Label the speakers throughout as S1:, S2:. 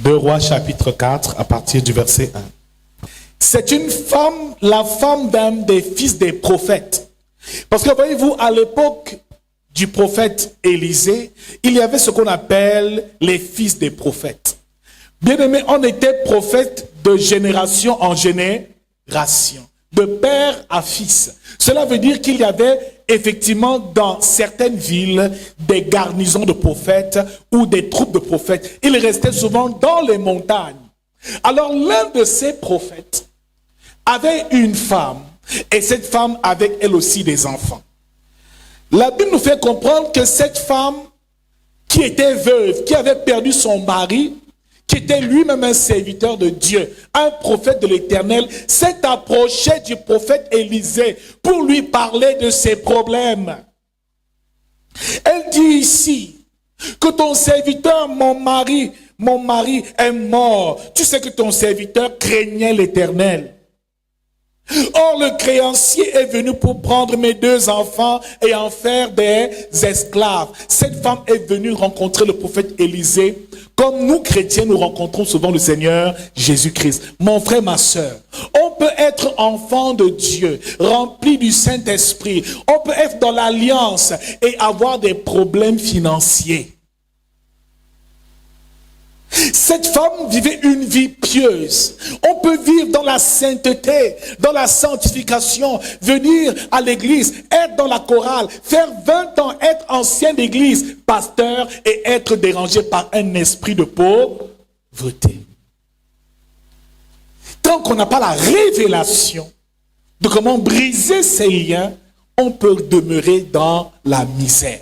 S1: 2 Rois chapitre 4 à partir du verset 1. C'est une femme, la femme d'un des fils des prophètes. Parce que voyez-vous, à l'époque du prophète Élisée, il y avait ce qu'on appelle les fils des prophètes. Bien aimé, on était prophète de génération en génération, de père à fils. Cela veut dire qu'il y avait effectivement dans certaines villes des garnisons de prophètes ou des troupes de prophètes. Ils restaient souvent dans les montagnes. Alors l'un de ces prophètes avait une femme et cette femme avait elle aussi des enfants. La Bible nous fait comprendre que cette femme qui était veuve, qui avait perdu son mari, qui était lui-même un serviteur de Dieu, un prophète de l'Éternel, s'est approché du prophète Élisée pour lui parler de ses problèmes. Elle dit ici que ton serviteur, mon mari est mort. Tu sais que ton serviteur craignait l'Éternel. Or, le créancier est venu pour prendre mes 2 enfants et en faire des esclaves. Cette femme est venue rencontrer le prophète Élisée. Comme nous, chrétiens, nous rencontrons souvent le Seigneur Jésus-Christ. Mon frère, ma sœur, on peut être enfant de Dieu, rempli du Saint-Esprit. On peut être dans l'alliance et avoir des problèmes financiers. Cette femme vivait une vie pieuse. On peut vivre dans la sainteté, dans la sanctification, venir à l'église, être dans la chorale, faire 20 ans, être ancien d'église, pasteur et être dérangé par un esprit de pauvreté. Tant qu'on n'a pas la révélation de comment briser ces liens, on peut demeurer dans la misère.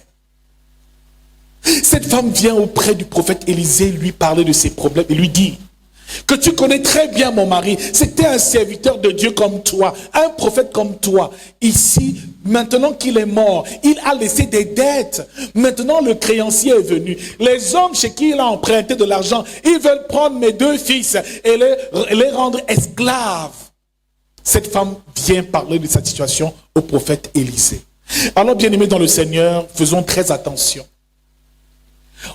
S1: Cette femme vient auprès du prophète Élisée lui parler de ses problèmes et lui dit que tu connais très bien mon mari, c'était un serviteur de Dieu comme toi, un prophète comme toi. Ici, maintenant qu'il est mort, il a laissé des dettes. Maintenant le créancier est venu. Les hommes chez qui il a emprunté de l'argent, ils veulent prendre mes 2 fils et les rendre esclaves. Cette femme vient parler de sa situation au prophète Élisée. Alors bien-aimés dans le Seigneur, faisons très attention.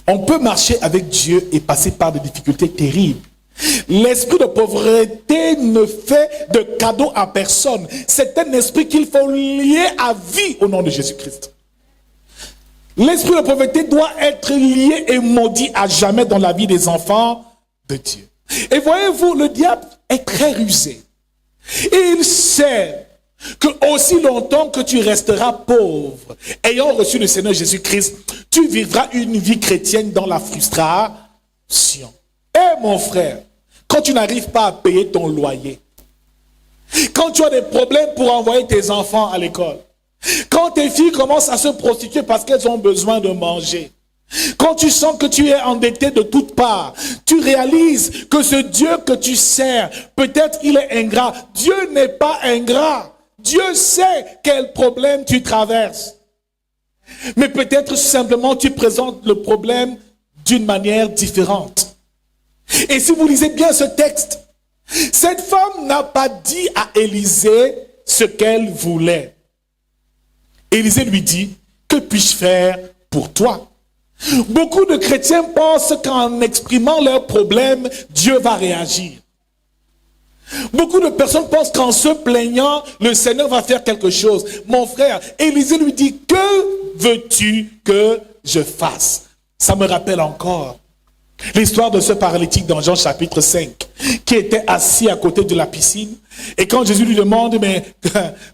S1: On peut marcher avec Dieu et passer par des difficultés terribles. L'esprit de pauvreté ne fait de cadeau à personne. C'est un esprit qu'il faut lier à vie au nom de Jésus-Christ. L'esprit de pauvreté doit être lié et maudit à jamais dans la vie des enfants de Dieu. Et voyez-vous, le diable est très rusé. Et il sait que aussi longtemps que tu resteras pauvre, ayant reçu le Seigneur Jésus-Christ, tu vivras une vie chrétienne dans la frustration. Eh mon frère, quand tu n'arrives pas à payer ton loyer, quand tu as des problèmes pour envoyer tes enfants à l'école, quand tes filles commencent à se prostituer parce qu'elles ont besoin de manger, quand tu sens que tu es endetté de toutes parts, tu réalises que ce Dieu que tu sers, peut-être il est ingrat. Dieu n'est pas ingrat. Dieu sait quel problème tu traverses. Mais peut-être simplement tu présentes le problème d'une manière différente. Et si vous lisez bien ce texte, cette femme n'a pas dit à Élisée ce qu'elle voulait. Élisée lui dit, que puis-je faire pour toi? Beaucoup de chrétiens pensent qu'en exprimant leurs problèmes, Dieu va réagir. Beaucoup de personnes pensent qu'en se plaignant, le Seigneur va faire quelque chose. Mon frère, Élisée lui dit, que veux-tu que je fasse? Ça me rappelle encore l'histoire de ce paralytique dans Jean chapitre 5, qui était assis à côté de la piscine. Et quand Jésus lui demande, mais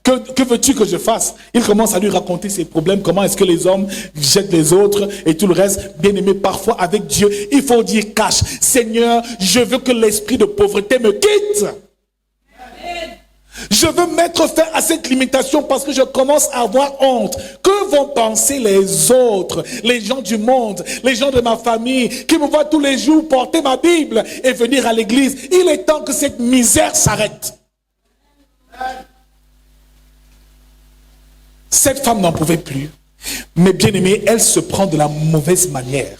S1: que veux-tu que je fasse? Il commence à lui raconter ses problèmes, comment est-ce que les hommes jettent les autres et tout le reste. Bien aimé, parfois avec Dieu, il faut dire cache, Seigneur, je veux que l'esprit de pauvreté me quitte. Je veux mettre fin à cette limitation parce que je commence à avoir honte. Que vont penser les autres, les gens du monde, les gens de ma famille, qui me voient tous les jours porter ma Bible et venir à l'église? Il est temps que cette misère s'arrête. Cette femme n'en pouvait plus. Mais bien aimée, elle se prend de la mauvaise manière.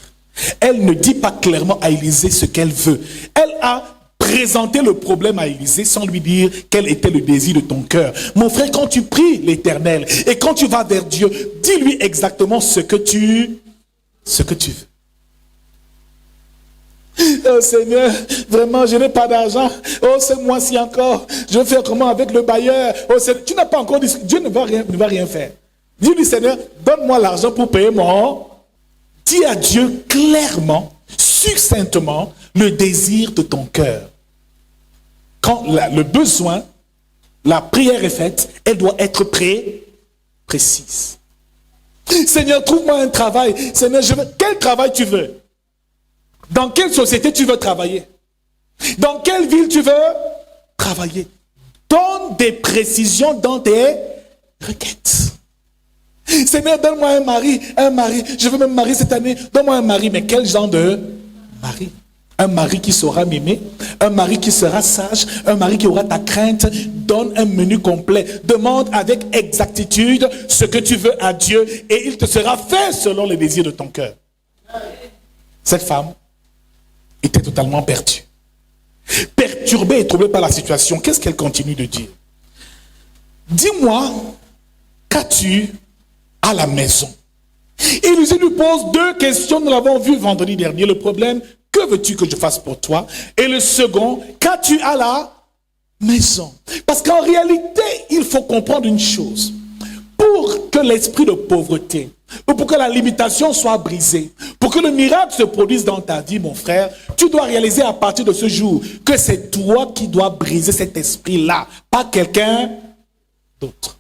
S1: Elle ne dit pas clairement à Élisée ce qu'elle veut. Elle a présenter le problème à Élisée sans lui dire quel était le désir de ton cœur. Mon frère, quand tu pries l'Éternel et quand tu vas vers Dieu, dis-lui exactement ce que tu veux. Oh Seigneur, vraiment, je n'ai pas d'argent. Oh, ce mois-ci encore, je vais faire comment avec le bailleur? Oh, Seigneur, tu n'as pas encore dit, Dieu ne va rien faire. Dis-lui, Seigneur, donne-moi l'argent pour payer mon... Dis à Dieu clairement, succinctement, le désir de ton cœur. Quand le besoin, la prière est faite, elle doit être précise. Seigneur, trouve-moi un travail. Seigneur, quel travail tu veux? Dans quelle société tu veux travailler? Dans quelle ville tu veux travailler? Donne des précisions dans tes requêtes. Seigneur, donne-moi un mari. Je veux me marier cette année. Donne-moi un mari. Mais quel genre de mari? Un mari qui saura m'aimer, un mari qui sera sage, un mari qui aura ta crainte. Donne un menu complet. Demande avec exactitude ce que tu veux à Dieu et il te sera fait selon les désirs de ton cœur. Cette femme était totalement perdue. Perturbée et troublée par la situation. Qu'est-ce qu'elle continue de dire? Dis-moi, qu'as-tu à la maison? Et Jésus lui pose deux questions. Nous l'avons vu vendredi dernier. Le problème, que veux-tu que je fasse pour toi? Et le second, qu'as-tu à la maison? Parce qu'en réalité, il faut comprendre une chose. Pour que l'esprit de pauvreté, pour que la limitation soit brisée, pour que le miracle se produise dans ta vie, mon frère, tu dois réaliser à partir de ce jour que c'est toi qui dois briser cet esprit-là, pas quelqu'un d'autre.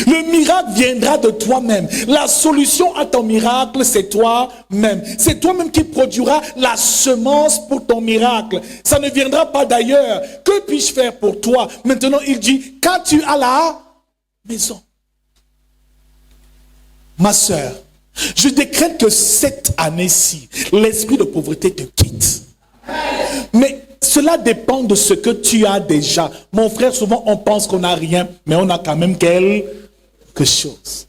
S1: Le miracle viendra de toi-même. La solution à ton miracle, c'est toi-même. C'est toi-même qui produira la semence pour ton miracle. Ça ne viendra pas d'ailleurs. Que puis-je faire pour toi? Maintenant, il dit, qu'as-tu à la maison? Ma sœur, je décrète que cette année-ci, l'esprit de pauvreté te quitte. Mais cela dépend de ce que tu as déjà. Mon frère, souvent on pense qu'on n'a rien, mais on a quand même quelque chose.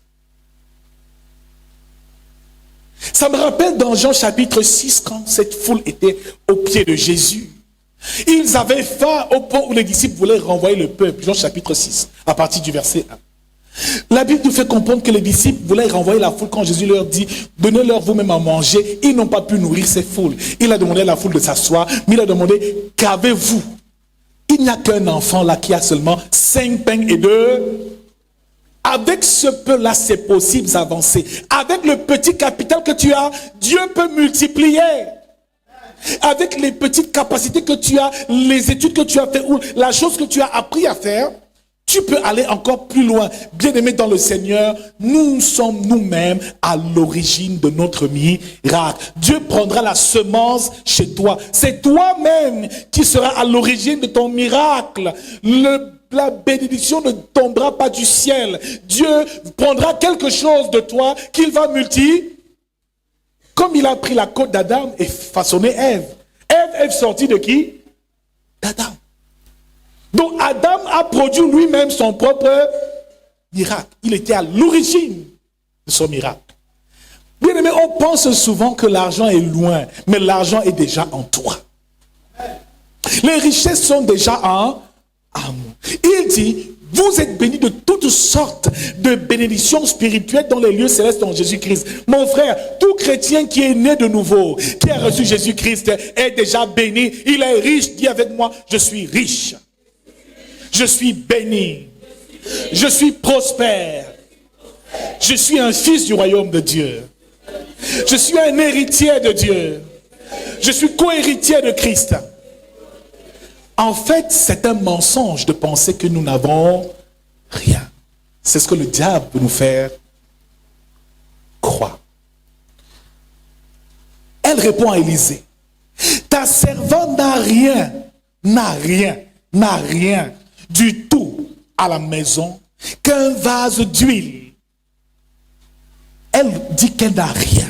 S1: Ça me rappelle dans Jean chapitre 6, quand cette foule était au pied de Jésus. Ils avaient faim au point où les disciples voulaient renvoyer le peuple. Jean chapitre 6, à partir du verset 1. La Bible nous fait comprendre que les disciples voulaient renvoyer la foule quand Jésus leur dit, donnez-leur vous-même à manger. Ils n'ont pas pu nourrir ces foules. Il a demandé à la foule de s'asseoir, mais il a demandé, qu'avez-vous? Il n'y a qu'un enfant là qui a seulement 5 pains et 2. Avec ce peu-là, c'est possible d'avancer. Avec le petit capital que tu as, Dieu peut multiplier. Avec les petites capacités que tu as, les études que tu as fait, ou la chose que tu as appris à faire, tu peux aller encore plus loin. Bien-aimés dans le Seigneur, nous sommes nous-mêmes à l'origine de notre miracle. Dieu prendra la semence chez toi. C'est toi-même qui seras à l'origine de ton miracle. La bénédiction ne tombera pas du ciel. Dieu prendra quelque chose de toi qu'il va multiplier. Comme il a pris la côte d'Adam et façonné Ève. Ève est sortie de qui? D'Adam. Donc Adam a produit lui-même son propre miracle. Il était à l'origine de son miracle. Bien aimé, on pense souvent que l'argent est loin, mais l'argent est déjà en toi. Les richesses sont déjà en nous. Il dit, vous êtes bénis de toutes sortes de bénédictions spirituelles dans les lieux célestes en Jésus-Christ. Mon frère, tout chrétien qui est né de nouveau, qui a reçu Jésus-Christ, est déjà béni. Il est riche. Dis avec moi, je suis riche. Je suis béni. Je suis prospère. Je suis un fils du royaume de Dieu. Je suis un héritier de Dieu. Je suis co-héritier de Christ. En fait, c'est un mensonge de penser que nous n'avons rien. C'est ce que le diable veut nous faire croire. Elle répond à Élisée. Ta servante n'a rien du tout à la maison qu'un vase d'huile. Elle dit qu'elle n'a rien.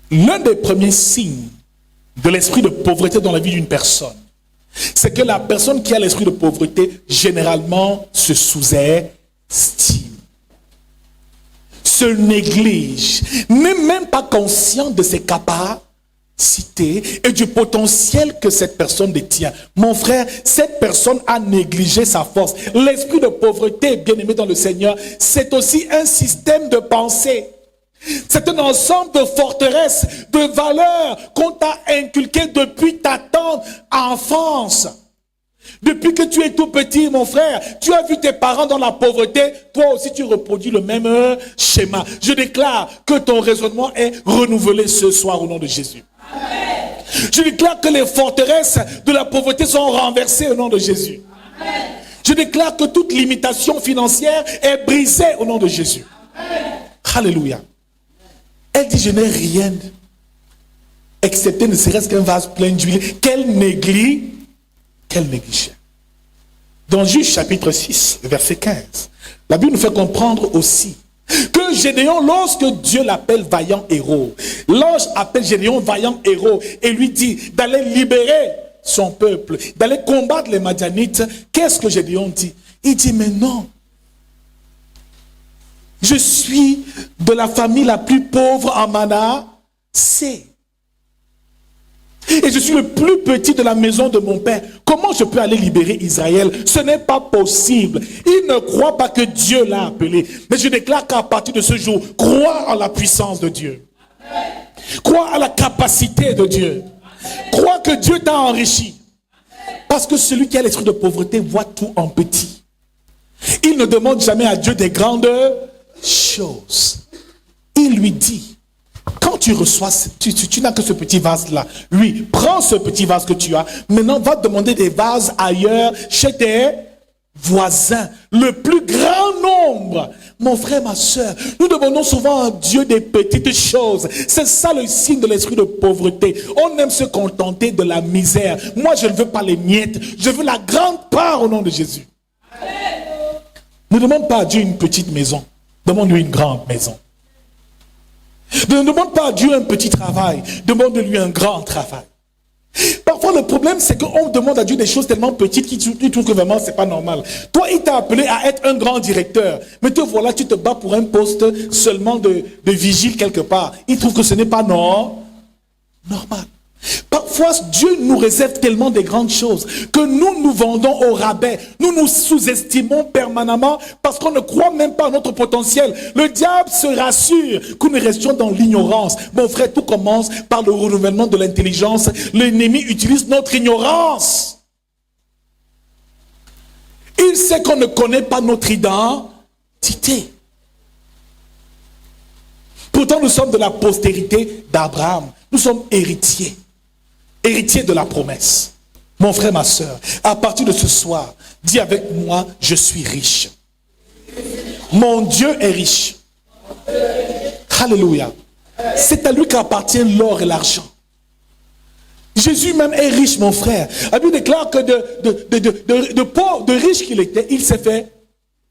S1: L'un des premiers signes de l'esprit de pauvreté dans la vie d'une personne, c'est que la personne qui a l'esprit de pauvreté, généralement, se sous-estime, se néglige, n'est même pas conscient de ses capacités et du potentiel que cette personne détient. Mon frère, cette personne a négligé sa force. L'esprit de pauvreté, bien aimé dans le Seigneur, c'est aussi un système de pensée. C'est un ensemble de forteresses, de valeurs qu'on t'a inculquées depuis ta tendre enfance. Depuis que tu es tout petit, mon frère, tu as vu tes parents dans la pauvreté, toi aussi tu reproduis le même schéma. Je déclare que ton raisonnement est renouvelé ce soir au nom de Jésus. Amen. Je déclare que les forteresses de la pauvreté sont renversées au nom de Jésus. Amen. Je déclare que toute limitation financière est brisée au nom de Jésus. Amen. Alléluia. Elle dit, je n'ai rien, excepté ne serait-ce qu'un vase plein d'huile. Quelle négligeait. Dans Juge chapitre 6, verset 15, la Bible nous fait comprendre aussi que Gédéon, lorsque Dieu l'appelle vaillant héros, l'ange appelle Gédéon vaillant héros et lui dit d'aller libérer son peuple, d'aller combattre les Madianites. Qu'est-ce que Gédéon dit? Il dit, mais non. Je suis de la famille la plus pauvre en Manassé. Et je suis le plus petit de la maison de mon père. Comment je peux aller libérer Israël? Ce n'est pas possible. Il ne croit pas que Dieu l'a appelé. Mais je déclare qu'à partir de ce jour, crois en la puissance de Dieu. Crois à la capacité de Dieu. Crois que Dieu t'a enrichi. Parce que celui qui a l'esprit de pauvreté voit tout en petit. Il ne demande jamais à Dieu des grandes choses. Il lui dit, quand tu reçois, tu n'as que ce petit vase-là. Lui, prends ce petit vase que tu as. Maintenant, va demander des vases ailleurs, chez tes voisins. Le plus grand nombre. Mon frère, ma soeur, nous demandons souvent à Dieu des petites choses. C'est ça le signe de l'esprit de pauvreté. On aime se contenter de la misère. Moi, je ne veux pas les miettes. Je veux la grande part au nom de Jésus. Amen. Ne demande pas à Dieu une petite maison. Demande-lui une grande maison. Ne demande pas à Dieu un petit travail. Demande-lui un grand travail. Parfois, le problème, c'est qu'on demande à Dieu des choses tellement petites qu'il trouve que vraiment, c'est pas normal. Toi, il t'a appelé à être un grand directeur. Mais te voilà, tu te bats pour un poste seulement de vigile quelque part. Il trouve que ce n'est pas normal. Parfois, Dieu nous réserve tellement des grandes choses que nous vendons au rabais. Nous nous sous-estimons permanemment parce qu'on ne croit même pas à notre potentiel. Le diable se rassure que nous restions dans l'ignorance. Mon frère, tout commence par le renouvellement de l'intelligence. L'ennemi utilise notre ignorance. Il sait qu'on ne connaît pas notre identité. Pourtant, nous sommes de la postérité d'Abraham. Nous sommes héritiers. Héritier de la promesse. Mon frère, ma soeur, à partir de ce soir, dis avec moi, je suis riche. Mon Dieu est riche. Alléluia. C'est à lui qu'appartient l'or et l'argent. Jésus même est riche, mon frère. La Bible déclare que de pauvre, de riche qu'il était, il s'est fait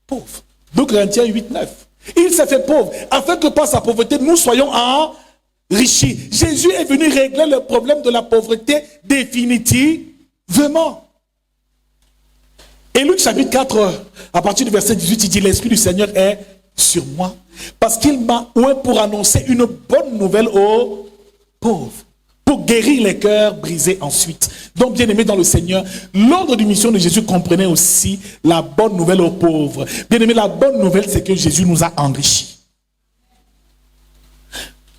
S1: pauvre. 2 Corinthiens 8, 9. Il s'est fait pauvre, afin que par sa pauvreté, nous soyons enrichis. Jésus est venu régler le problème de la pauvreté définitivement. Et Luc chapitre 4, à partir du verset 18, il dit, l'Esprit du Seigneur est sur moi, parce qu'il m'a oint pour annoncer une bonne nouvelle aux pauvres, pour guérir les cœurs brisés ensuite. Donc, bien aimé dans le Seigneur, l'ordre de mission de Jésus comprenait aussi la bonne nouvelle aux pauvres. Bien aimé, la bonne nouvelle, c'est que Jésus nous a enrichis.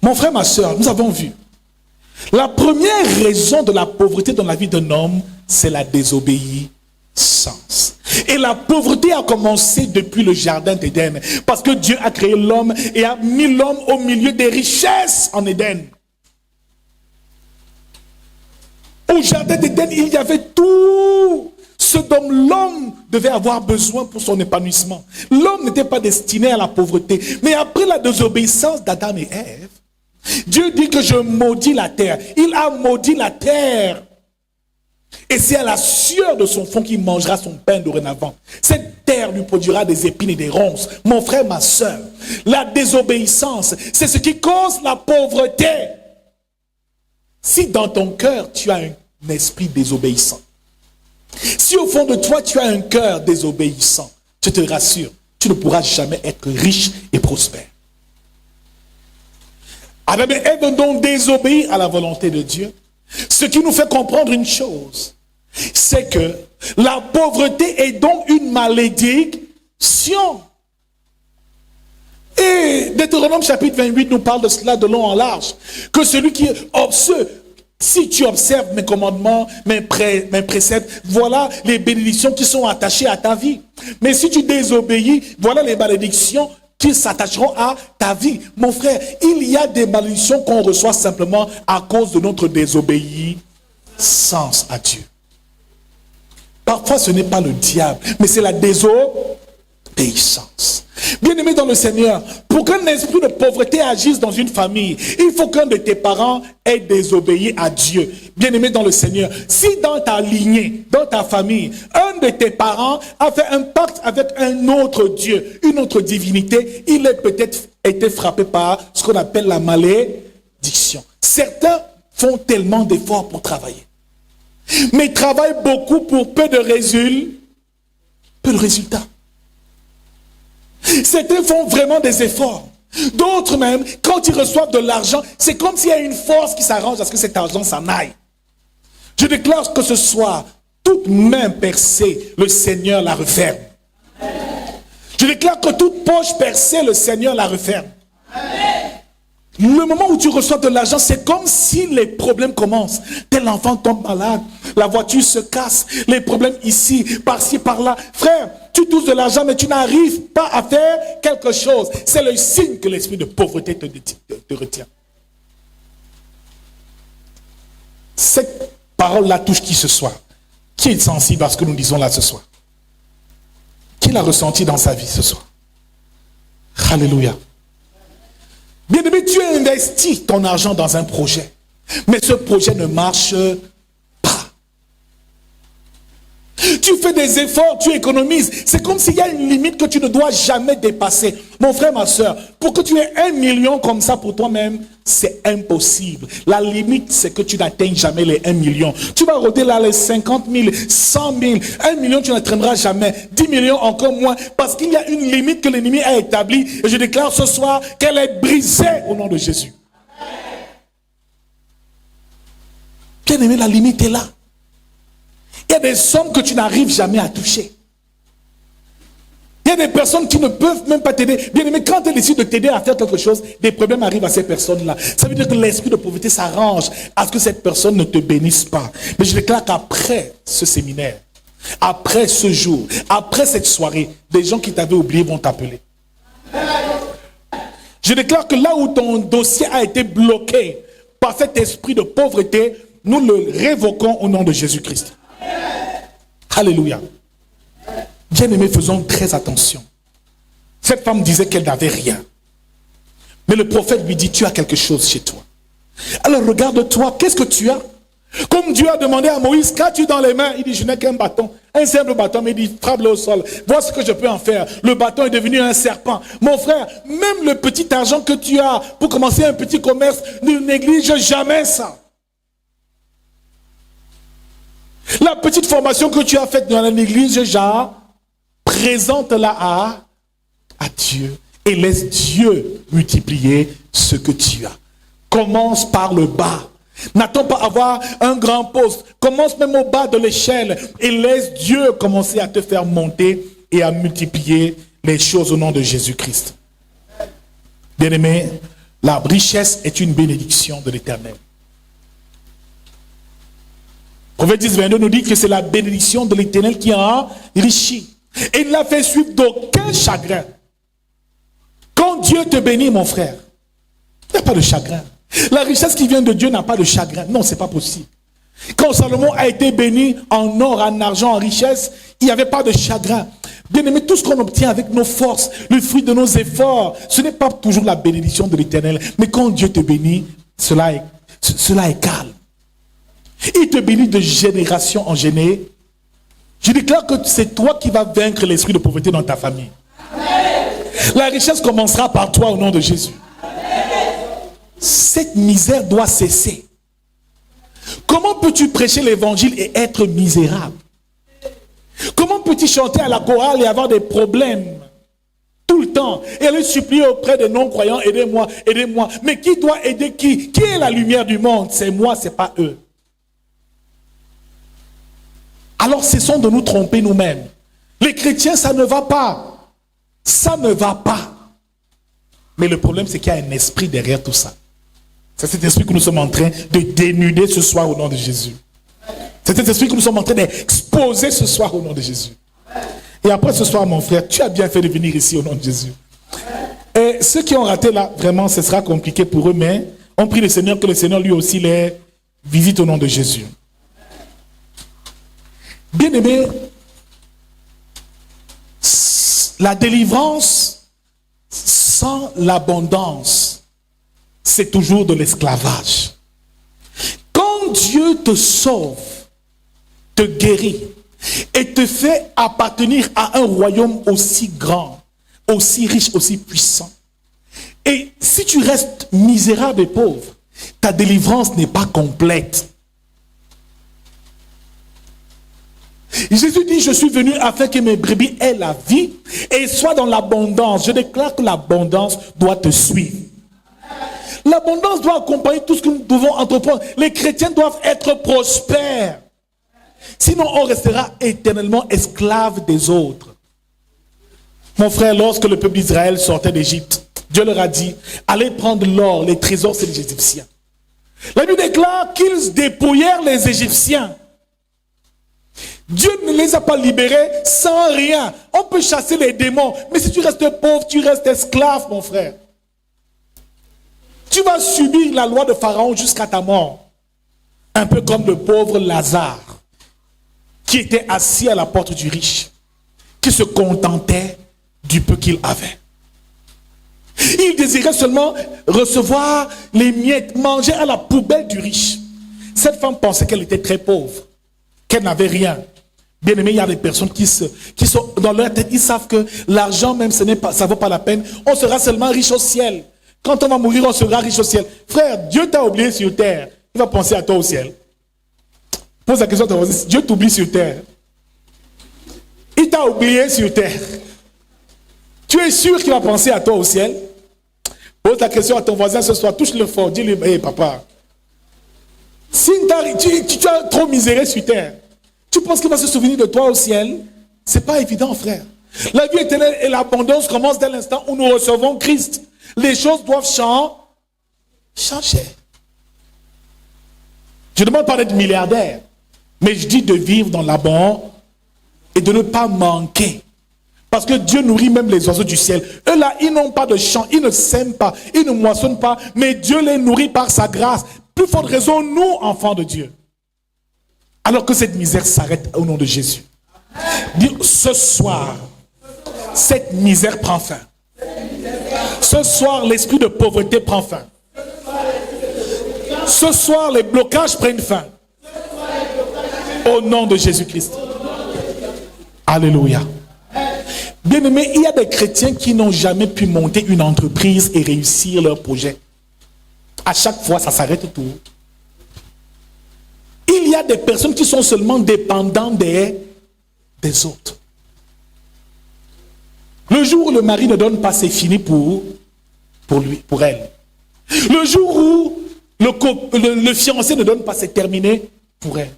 S1: Mon frère, ma soeur, nous avons vu. La première raison de la pauvreté dans la vie d'un homme, c'est la désobéissance. Et la pauvreté a commencé depuis le jardin d'Éden. Parce que Dieu a créé l'homme et a mis l'homme au milieu des richesses en Éden. Au jardin d'Éden, il y avait tout ce dont l'homme devait avoir besoin pour son épanouissement. L'homme n'était pas destiné à la pauvreté. Mais après la désobéissance d'Adam et Ève, Dieu dit que je maudis la terre. Il a maudit la terre. Et c'est à la sueur de son front qu'il mangera son pain dorénavant. Cette terre lui produira des épines et des ronces. Mon frère, ma soeur, la désobéissance, c'est ce qui cause la pauvreté. Si dans ton cœur, tu as un esprit désobéissant, si au fond de toi, tu as un cœur désobéissant, je te rassure, tu ne pourras jamais être riche et prospère. Adam et Ève ont donc désobéi à la volonté de Dieu. Ce qui nous fait comprendre une chose, c'est que la pauvreté est donc une malédiction. Et Deutéronome chapitre 28 nous parle de cela de long en large. Que celui qui observe, si tu observes mes commandements, mes préceptes, voilà les bénédictions qui sont attachées à ta vie. Mais si tu désobéis, voilà les malédictions qui s'attacheront à ta vie. Mon frère, il y a des malédictions qu'on reçoit simplement à cause de notre désobéissance à Dieu. Parfois, ce n'est pas le diable, mais c'est la désobéissance. Bien-aimé dans le Seigneur, pour qu'un esprit de pauvreté agisse dans une famille, il faut qu'un de tes parents ait désobéi à Dieu. Bien-aimé dans le Seigneur, si dans ta lignée, dans ta famille, un de tes parents a fait un pacte avec un autre Dieu, une autre divinité, il est peut-être été frappé par ce qu'on appelle la malédiction. Certains font tellement d'efforts pour travailler, mais travaillent beaucoup pour peu de résultats. Certains font vraiment des efforts. D'autres même, quand ils reçoivent de l'argent, c'est comme s'il y a une force qui s'arrange à ce que cet argent s'en aille. Je déclare que ce soir, toute main percée, le Seigneur la referme. Je déclare que toute poche percée, le Seigneur la referme. Le moment où tu reçois de l'argent, c'est comme si les problèmes commencent. Tel enfant tombe malade, la voiture se casse, les problèmes ici, par-ci, par-là. Frère, tu touches de l'argent, mais tu n'arrives pas à faire quelque chose. C'est le signe que l'esprit de pauvreté te retient. Cette parole-là touche qui ce soir? Qui est sensible à ce que nous disons là ce soir? Qui l'a ressenti dans sa vie ce soir? Alléluia. Bien-aimé, tu as investi ton argent dans un projet, mais ce projet ne marche pas. Tu fais des efforts, tu économises. C'est comme s'il y a une limite que tu ne dois jamais dépasser. Mon frère, ma soeur, pour que tu aies 1 million comme ça pour toi-même, c'est impossible. La limite, c'est que tu n'atteignes jamais les 1 million. Tu vas rôder là les 50 000, 100 000, 1 million, tu n'atteindras jamais. 10 millions, encore moins. Parce qu'il y a une limite que l'ennemi a établie. Et je déclare ce soir qu'elle est brisée au nom de Jésus. Bien aimé, la limite est là. Il y a des sommes que tu n'arrives jamais à toucher. Il y a des personnes qui ne peuvent même pas t'aider. Bien aimé, quand elle décide de t'aider à faire quelque chose, des problèmes arrivent à ces personnes-là. Ça veut dire que l'esprit de pauvreté s'arrange à ce que cette personne ne te bénisse pas. Mais je déclare qu'après ce séminaire, après ce jour, après cette soirée, des gens qui t'avaient oublié vont t'appeler. Je déclare que là où ton dossier a été bloqué par cet esprit de pauvreté, nous le révoquons au nom de Jésus-Christ. Alléluia. Bien-aimés, faisons très attention. Cette femme disait qu'elle n'avait rien. Mais le prophète lui dit, tu as quelque chose chez toi. Alors regarde-toi, qu'est-ce que tu as? Comme Dieu a demandé à Moïse, qu'as-tu dans les mains? Il dit, je n'ai qu'un bâton, un simple bâton. Mais il dit, frappe-le au sol. Vois ce que je peux en faire. Le bâton est devenu un serpent. Mon frère, même le petit argent que tu as pour commencer un petit commerce, ne néglige jamais ça. La petite formation que tu as faite dans l'église, présente-la à Dieu et laisse Dieu multiplier ce que tu as. Commence par le bas. N'attends pas avoir un grand poste. Commence même au bas de l'échelle et laisse Dieu commencer à te faire monter et à multiplier les choses au nom de Jésus-Christ. Bien-aimé, la richesse est une bénédiction de l'Éternel. Proverbe 10, 22 nous dit que c'est la bénédiction de l'Éternel qui a enrichi. Et il ne l'a fait suivre d'aucun chagrin. Quand Dieu te bénit, mon frère, il n'y a pas de chagrin. La richesse qui vient de Dieu n'a pas de chagrin. Non, ce n'est pas possible. Quand Salomon a été béni en or, en argent, en richesse, il n'y avait pas de chagrin. Bien aimé, tout ce qu'on obtient avec nos forces, le fruit de nos efforts, ce n'est pas toujours la bénédiction de l'Éternel. Mais quand Dieu te bénit, cela est calme. Il te bénit de génération en génération. Je déclare que c'est toi qui vas vaincre l'esprit de pauvreté dans ta famille. Amen. La richesse commencera par toi au nom de Jésus. Amen. Cette misère doit cesser. Comment peux-tu prêcher l'évangile et être misérable? Comment peux-tu chanter à la chorale et avoir des problèmes tout le temps et aller supplier auprès des non-croyants, aidez-moi, aidez-moi. Mais qui doit aider qui? Qui est la lumière du monde? C'est moi, c'est pas eux. Alors cessons de nous tromper nous-mêmes. Les chrétiens, ça ne va pas. Ça ne va pas. Mais le problème, c'est qu'il y a un esprit derrière tout ça. C'est cet esprit que nous sommes en train de dénuder ce soir au nom de Jésus. C'est cet esprit que nous sommes en train d'exposer ce soir au nom de Jésus. Et après ce soir, mon frère, tu as bien fait de venir ici au nom de Jésus. Et ceux qui ont raté là, vraiment, ce sera compliqué pour eux, mais on prie le Seigneur que le Seigneur lui aussi les visite au nom de Jésus. Bien-aimés, la délivrance sans l'abondance, c'est toujours de l'esclavage. Quand Dieu te sauve, te guérit et te fait appartenir à un royaume aussi grand, aussi riche, aussi puissant, et si tu restes misérable et pauvre, ta délivrance n'est pas complète. Jésus dit, je suis venu afin que mes brebis aient la vie et soient dans l'abondance. Je déclare que l'abondance doit te suivre. L'abondance doit accompagner tout ce que nous devons entreprendre. Les chrétiens doivent être prospères. Sinon, on restera éternellement esclaves des autres. Mon frère, lorsque le peuple d'Israël sortait d'Égypte, Dieu leur a dit, allez prendre l'or, les trésors, c'est les Égyptiens. La Bible déclare qu'ils dépouillèrent les Égyptiens. Dieu ne les a pas libérés sans rien. On peut chasser les démons, mais si tu restes pauvre, tu restes esclave, mon frère. Tu vas subir la loi de Pharaon jusqu'à ta mort. Un peu comme le pauvre Lazare, qui était assis à la porte du riche, qui se contentait du peu qu'il avait. Il désirait seulement recevoir les miettes, manger à la poubelle du riche. Cette femme pensait qu'elle était très pauvre, qu'elle n'avait rien. Bien aimé, il y a des personnes qui sont dans leur tête, ils savent que l'argent même, ça ne vaut pas la peine. On sera seulement riche au ciel. Quand on va mourir, on sera riche au ciel. Frère, Dieu t'a oublié sur terre. Il va penser à toi au ciel. Pose la question à ton voisin, Dieu t'oublie sur terre. Il t'a oublié sur terre. Tu es sûr qu'il va penser à toi au ciel? Pose la question à ton voisin ce soir, touche-le fort, dis-lui, hé papa, si tu as trop miséré sur terre, tu penses qu'il va se souvenir de toi au ciel? C'est pas évident, frère. La vie éternelle et l'abondance commencent dès l'instant où nous recevons Christ. Les choses doivent changer. Je ne demande pas d'être milliardaire, mais je dis de vivre dans l'abondance et de ne pas manquer. Parce que Dieu nourrit même les oiseaux du ciel. Eux là, ils n'ont pas de champ, ils ne sèment pas, ils ne moissonnent pas, mais Dieu les nourrit par sa grâce. Plus forte raison, nous, enfants de Dieu. Alors que cette misère s'arrête au nom de Jésus. Dis, ce soir, cette misère prend fin. Ce soir, l'esprit de pauvreté prend fin. Ce soir, les blocages prennent fin. Au nom de Jésus-Christ. Alléluia. Bien aimé, il y a des chrétiens qui n'ont jamais pu monter une entreprise et réussir leur projet. À chaque fois, ça s'arrête tout. Il y a des personnes qui sont seulement dépendantes des autres. Le jour où le mari ne donne pas, c'est fini pour lui, pour elle. Le jour où le fiancé ne donne pas, c'est terminé pour elle.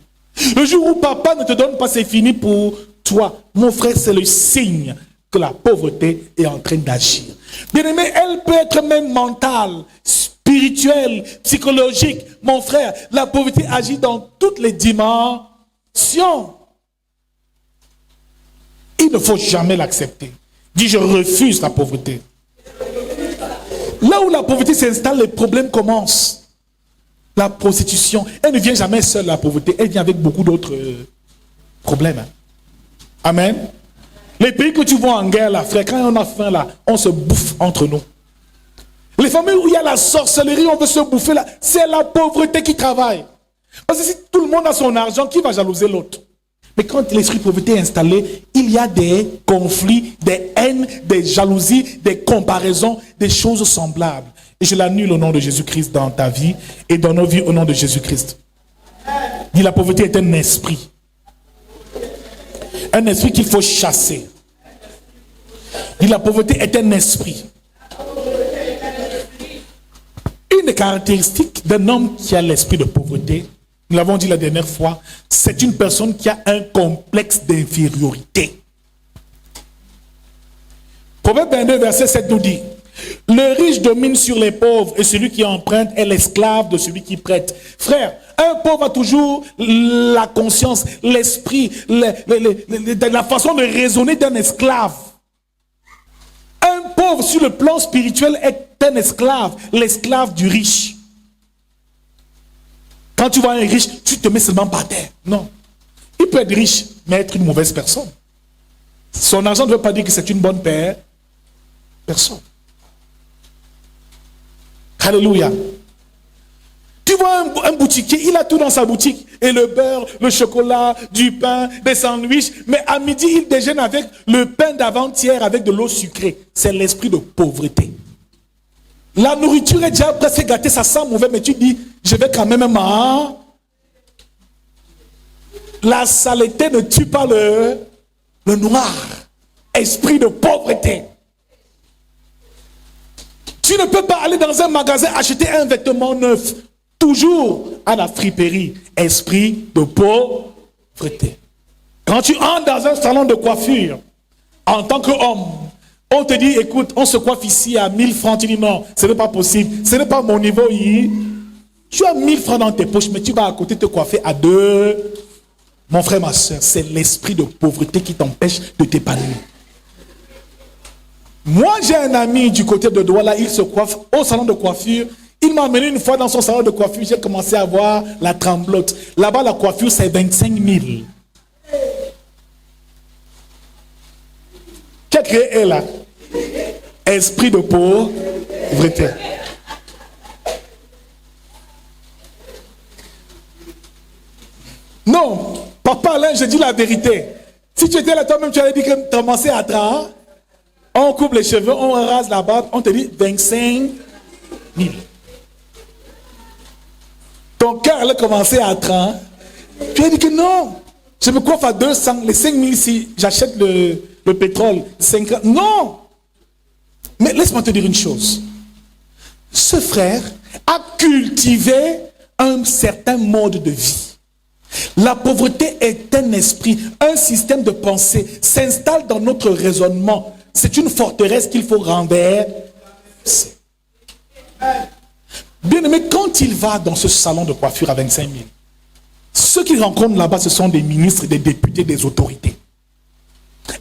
S1: Le jour où papa ne te donne pas, c'est fini pour toi. Mon frère, c'est le signe que la pauvreté est en train d'agir. Bien aimé, elle peut être même mentale, spirituelle, psychologique. Mon frère, la pauvreté agit dans toutes les dimensions. Il ne faut jamais l'accepter. Dis, je refuse la pauvreté. Là où la pauvreté s'installe, les problèmes commencent. La prostitution, elle ne vient jamais seule, la pauvreté. Elle vient avec beaucoup d'autres problèmes. Amen. Les pays que tu vois en guerre, là, frère, quand on a faim, là, on se bouffe entre nous. Les familles où il y a la sorcellerie, on veut se bouffer, là, c'est la pauvreté qui travaille. Parce que si tout le monde a son argent, qui va jalouser l'autre? Mais quand l'esprit de pauvreté est installé, il y a des conflits, des haines, des jalousies, des comparaisons, des choses semblables. Et je l'annule au nom de Jésus-Christ dans ta vie et dans nos vies au nom de Jésus-Christ. Dis, la pauvreté est un esprit. Un esprit qu'il faut chasser. Dis, la pauvreté est un esprit. Une des caractéristiques d'un homme qui a l'esprit de pauvreté, nous l'avons dit la dernière fois, c'est une personne qui a un complexe d'infériorité. Proverbe 22, verset 7 nous dit, Le riche domine sur les pauvres et celui qui emprunte est l'esclave de celui qui prête. Frère, un pauvre a toujours la conscience, l'esprit, la façon de raisonner d'un esclave. Un pauvre sur le plan spirituel est un esclave, l'esclave du riche. Quand tu vois un riche, tu te mets seulement par terre. Non. Il peut être riche, mais être une mauvaise personne. Son argent ne veut pas dire que c'est une bonne personne. Alléluia. Tu vois un boutiquier, il a tout dans sa boutique. Et le beurre, le chocolat, du pain, des sandwichs. Mais à midi, il déjeune avec le pain d'avant-hier avec de l'eau sucrée. C'est l'esprit de pauvreté. La nourriture est déjà presque gâtée, ça sent mauvais, mais tu dis, je vais quand même manger. La saleté ne tue pas le noir. Esprit de pauvreté. Tu ne peux pas aller dans un magasin acheter un vêtement neuf. Toujours à la friperie. Esprit de pauvreté. Quand tu entres dans un salon de coiffure, en tant qu'homme, on te dit, écoute, on se coiffe ici à 1000 francs. Tu dis non, ce n'est pas possible. Ce n'est pas mon niveau. Tu as 1000 francs dans tes poches, mais tu vas à côté te coiffer à 2. Mon frère, ma soeur, c'est l'esprit de pauvreté qui t'empêche de t'épanouir. Moi, j'ai un ami du côté de Douala, il se coiffe au salon de coiffure. Il m'a amené une fois dans son salon de coiffure, j'ai commencé à voir la tremblote. Là-bas, la coiffure, c'est 25 000. Qui a créé elle là? Esprit de pauvreté. Non, papa Alain, je dis la vérité. Si tu étais là toi-même, tu allais dire que tu commençais à trahir. On coupe les cheveux, on rase la barbe, on te dit 25 000. Ton cœur allait commencer à trahir. Tu as dit que non, je me coiffe à 200, les 5 000 si j'achète le pétrole, 50. Non! Mais laisse-moi te dire une chose. Ce frère a cultivé un certain mode de vie. La pauvreté est un esprit, un système de pensée, s'installe dans notre raisonnement. C'est une forteresse qu'il faut renverser. Bien aimé, quand il va dans ce salon de coiffure à 25 000, ceux qu'il rencontre là-bas, ce sont des ministres, des députés, des autorités.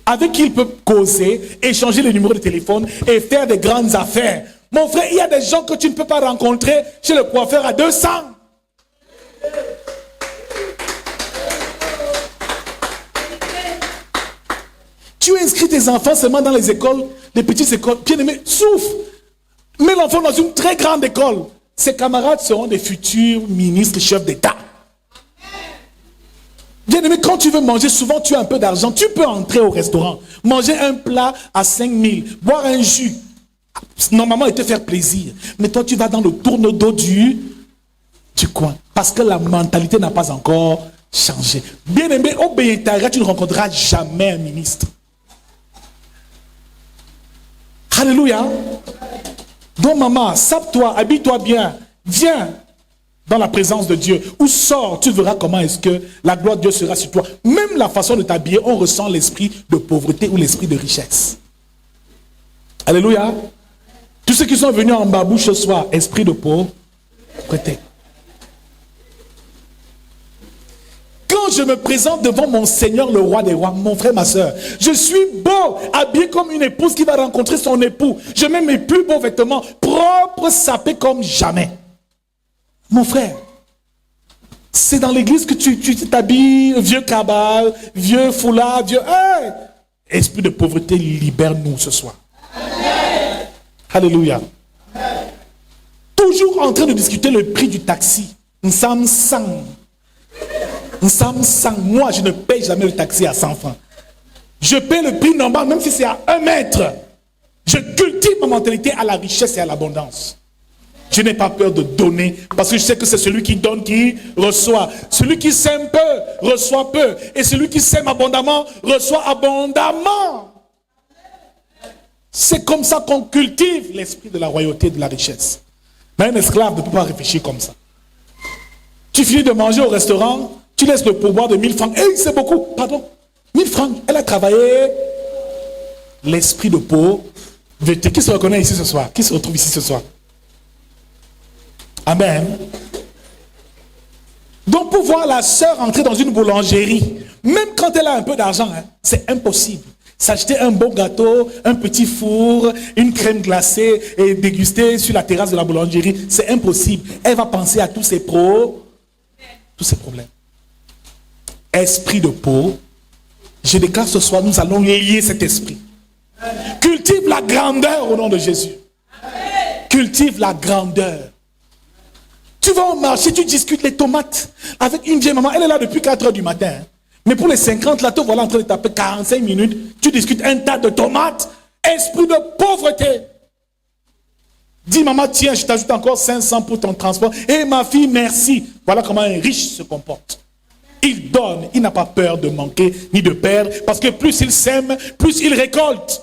S1: Avec qui il peut causer, échanger les numéros de téléphone et faire des grandes affaires. Mon frère, il y a des gens que tu ne peux pas rencontrer chez le coiffeur à 200. Tu inscris tes enfants seulement dans les écoles, les petites écoles. Bien aimé, souffre. Mets l'enfant dans une très grande école. Ses camarades seront des futurs ministres, chefs d'État. Bien aimé, quand tu veux manger, souvent tu as un peu d'argent. Tu peux entrer au restaurant, manger un plat à 5 000, boire un jus. Normalement, il te faire plaisir. Mais toi, tu vas dans le tourne-dos du coin. Parce que la mentalité n'a pas encore changé. Bien aimé, au Bénétaria, tu ne rencontreras jamais un ministre. Alléluia. Donc maman, sape-toi, habille-toi bien. Viens dans la présence de Dieu. Ou sors, tu verras comment est-ce que la gloire de Dieu sera sur toi. Même la façon de t'habiller, on ressent l'esprit de pauvreté ou l'esprit de richesse. Alléluia. Tous ceux qui sont venus en babouche ce soir, esprit de pauvreté. Quand je me présente devant mon Seigneur, le roi des rois, mon frère, ma soeur, je suis beau, habillé comme une épouse qui va rencontrer son époux. Je mets mes plus beaux vêtements, propres, sapés comme jamais. Mon frère, c'est dans l'église que tu t'habilles, vieux cabal, vieux foulard, vieux... Hey! Esprit de pauvreté, libère-nous ce soir. Amen. Alléluia. Amen. Toujours en train de discuter le prix du taxi. Samsung. Moi, je ne paye jamais le taxi à 100 francs. Je paye le prix normal, même si c'est à 1 mètre. Je cultive ma mentalité à la richesse et à l'abondance. Je n'ai pas peur de donner, parce que je sais que c'est celui qui donne qui reçoit. Celui qui sème peu, reçoit peu. Et celui qui sème abondamment, reçoit abondamment. C'est comme ça qu'on cultive l'esprit de la royauté et de la richesse. Mais un esclave ne peut pas réfléchir comme ça. Tu finis de manger au restaurant, tu laisses le pourboire de 1000 francs. Et c'est beaucoup, pardon. 1000 francs, elle a travaillé. L'esprit de pauvreté. Qui se reconnaît ici ce soir? Qui se retrouve ici ce soir? Amen. Donc pour voir la sœur entrer dans une boulangerie, même quand elle a un peu d'argent, c'est impossible. S'acheter un bon gâteau, un petit four, une crème glacée et déguster sur la terrasse de la boulangerie, c'est impossible. Elle va penser à tous ces problèmes. Esprit de pauvre, je déclare ce soir, nous allons lier cet esprit. Cultive la grandeur au nom de Jésus. Cultive la grandeur. Tu vas au marché, tu discutes les tomates avec une vieille maman. Elle est là depuis 4 heures du matin. Mais pour les 50, là, te voilà en train de taper 45 minutes. Tu discutes un tas de tomates. Esprit de pauvreté. Dis, maman, tiens, je t'ajoute encore 500 pour ton transport. Et ma fille, merci. Voilà comment un riche se comporte. Il donne, il n'a pas peur de manquer ni de perdre. Parce que plus il sème, plus il récolte.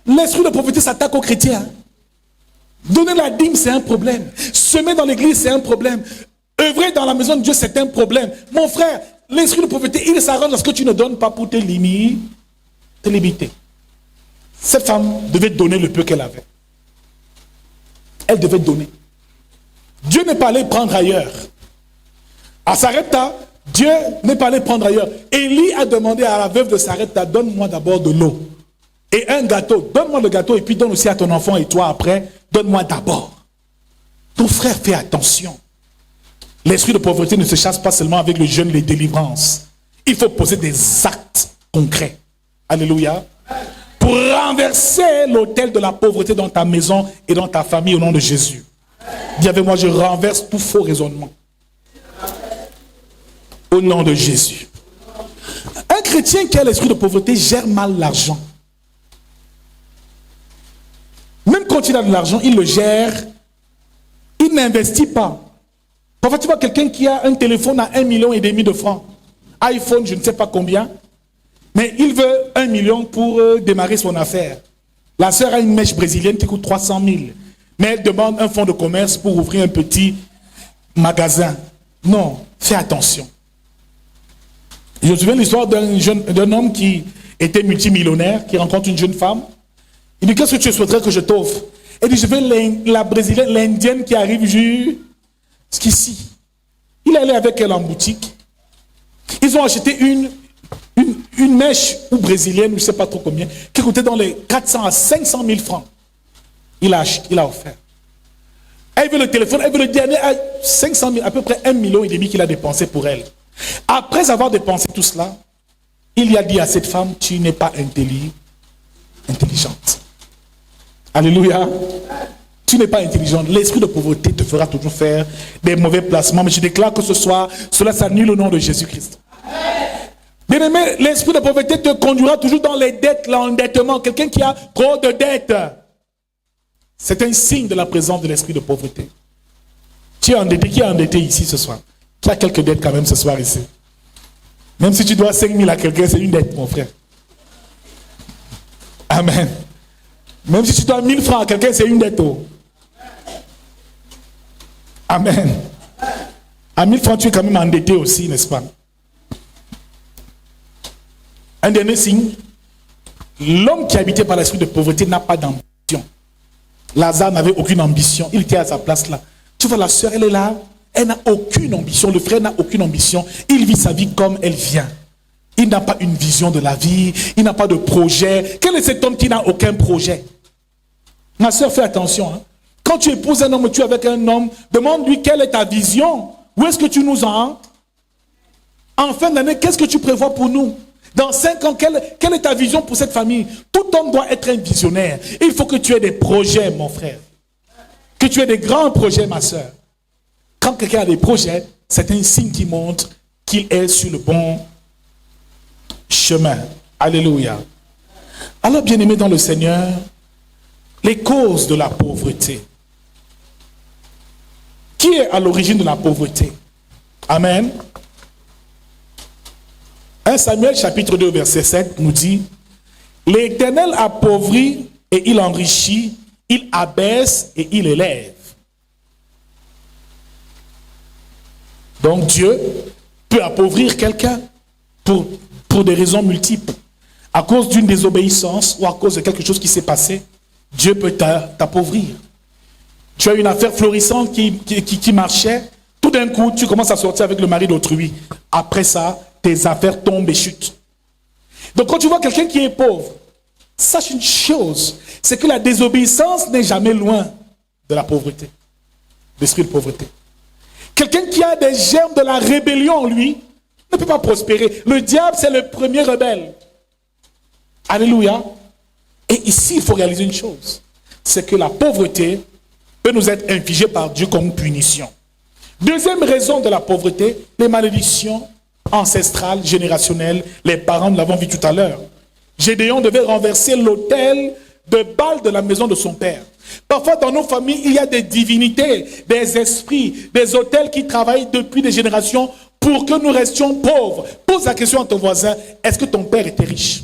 S1: L'esprit de pauvreté s'attaque aux chrétiens. Donner la dîme, c'est un problème. Semer dans l'église, c'est un problème. Œuvrer dans la maison de Dieu, c'est un problème. Mon frère, l'esprit de pauvreté, il s'arrange lorsque tu ne donnes pas pour te limiter. Cette femme devait donner le peu qu'elle avait. Elle devait donner. Dieu n'est pas allé prendre ailleurs. À Sarepta, Dieu n'est pas allé prendre ailleurs. Élie a demandé à la veuve de Sarepta, donne-moi d'abord de l'eau. Et un gâteau, donne-moi le gâteau et puis donne aussi à ton enfant et toi après, donne-moi d'abord. Ton frère, fais attention. L'esprit de pauvreté ne se chasse pas seulement avec le jeûne, les délivrances. Il faut poser des actes concrets. Alléluia. Pour renverser l'autel de la pauvreté dans ta maison et dans ta famille au nom de Jésus. Dis avec moi, je renverse tout faux raisonnement. Au nom de Jésus. Un chrétien qui a l'esprit de pauvreté gère mal l'argent. Même quand il a de l'argent, il le gère. Il n'investit pas. Parfois, tu vois quelqu'un qui a un téléphone à 1,5 million de francs. iPhone, je ne sais pas combien. Mais il veut 1 million pour démarrer son affaire. La sœur a une mèche brésilienne qui coûte 300 000. Mais elle demande un fonds de commerce pour ouvrir un petit magasin. Non, fais attention. Je me souviens de l'histoire d'un homme qui était multimillionnaire, qui rencontre une jeune femme. Il dit, qu'est-ce que tu souhaiterais que je t'offre? Elle dit, je veux la brésilienne, l'indienne qui arrive jusqu'ici. Il est allé avec elle en boutique. Ils ont acheté une mèche ou brésilienne, je ne sais pas trop combien, qui coûtait dans les 400 à 500 000 francs. Il a offert. Elle veut le téléphone, elle veut le dernier à 500 000, à peu près 1,5 million qu'il a dépensé pour elle. Après avoir dépensé tout cela, il y a dit à cette femme, tu n'es pas intelligente. Alléluia. Tu n'es pas intelligente. L'esprit de pauvreté te fera toujours faire des mauvais placements. Mais je déclare que ce soir, cela s'annule au nom de Jésus-Christ. Bien-aimé, l'esprit de pauvreté te conduira toujours dans les dettes, l'endettement. Quelqu'un qui a trop de dettes, c'est un signe de la présence de l'esprit de pauvreté. Tu es endetté. Qui est endetté ici ce soir? Qui a quelques dettes quand même ce soir ici? Même si tu dois 5 000 à quelqu'un, c'est une dette, mon frère. Amen. Même si tu dois 1000 francs à quelqu'un, c'est une dette. Amen. À 1000 francs, tu es quand même endetté aussi, n'est-ce pas? Un dernier signe. L'homme qui habitait par l'esprit de pauvreté n'a pas d'ambition. Lazare n'avait aucune ambition. Il était à sa place là. Tu vois, la sœur, elle est là. Elle n'a aucune ambition. Le frère n'a aucune ambition. Il vit sa vie comme elle vient. Il n'a pas une vision de la vie. Il n'a pas de projet. Quel est cet homme qui n'a aucun projet? Ma sœur, fais attention. Hein. Quand tu épouses un homme, tu es avec un homme, demande-lui quelle est ta vision. Où est-ce que tu nous en? En fin d'année, qu'est-ce que tu prévois pour nous? Dans 5 ans, quelle est ta vision pour cette famille? Tout homme doit être un visionnaire. Il faut que tu aies des projets, mon frère. Que tu aies des grands projets, ma sœur. Quand quelqu'un a des projets, c'est un signe qui montre qu'il est sur le bon chemin. Alléluia. Alors, bien-aimés dans le Seigneur, les causes de la pauvreté. Qui est à l'origine de la pauvreté? Amen. 1 Samuel chapitre 2 verset 7 nous dit, l'Éternel appauvrit et il enrichit, il abaisse et il élève. Donc Dieu peut appauvrir quelqu'un pour des raisons multiples. à cause d'une désobéissance ou à cause de quelque chose qui s'est passé, Dieu peut t'appauvrir. Tu as une affaire florissante qui marchait, tout d'un coup, tu commences à sortir avec le mari d'autrui. Après ça, tes affaires tombent et chutent. Donc quand tu vois quelqu'un qui est pauvre, sache une chose, c'est que la désobéissance n'est jamais loin de la pauvreté, l'esprit de pauvreté. Quelqu'un qui a des germes de la rébellion en lui ne peut pas prospérer. Le diable, c'est le premier rebelle. Alléluia. Et ici, il faut réaliser une chose, c'est que la pauvreté peut nous être infligée par Dieu comme punition. Deuxième raison de la pauvreté, les malédictions ancestrales, générationnelles. Les parents, nous l'avons vu tout à l'heure. Gédéon devait renverser l'autel de Baal de la maison de son père. Parfois, dans nos familles, il y a des divinités, des esprits, des autels qui travaillent depuis des générations pour que nous restions pauvres. Pose la question à ton voisin, est-ce que ton père était riche?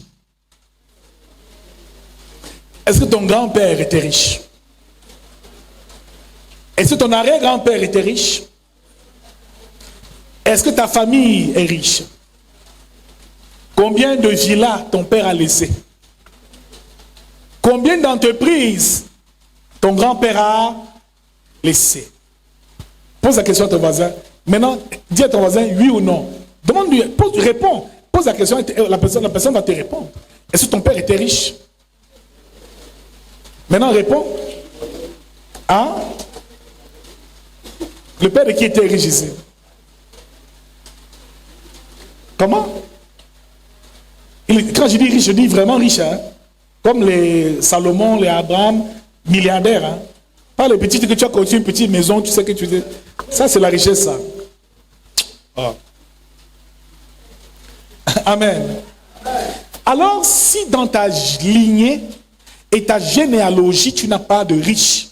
S1: Est-ce que ton grand-père était riche? Est-ce que ton arrière-grand-père était riche? Est-ce que ta famille est riche? Combien de villas ton père a laissé? Combien d'entreprises ton grand-père a laissé? Pose la question à ton voisin. Maintenant, dis à ton voisin oui ou non. Demande-lui, réponds. Pose la question, la personne va te répondre. Est-ce que ton père était riche? Maintenant, réponds. Hein? Le père de qui était riche ici? Comment? Quand je dis riche, je dis vraiment riche. Hein? Comme les Salomon, les Abraham, milliardaires. Hein? Pas les petits que tu as construit une petite maison, tu sais que tu dis. Ça, c'est la richesse, ça. Oh. Amen. Alors, si dans ta lignée et ta généalogie, tu n'as pas de riche,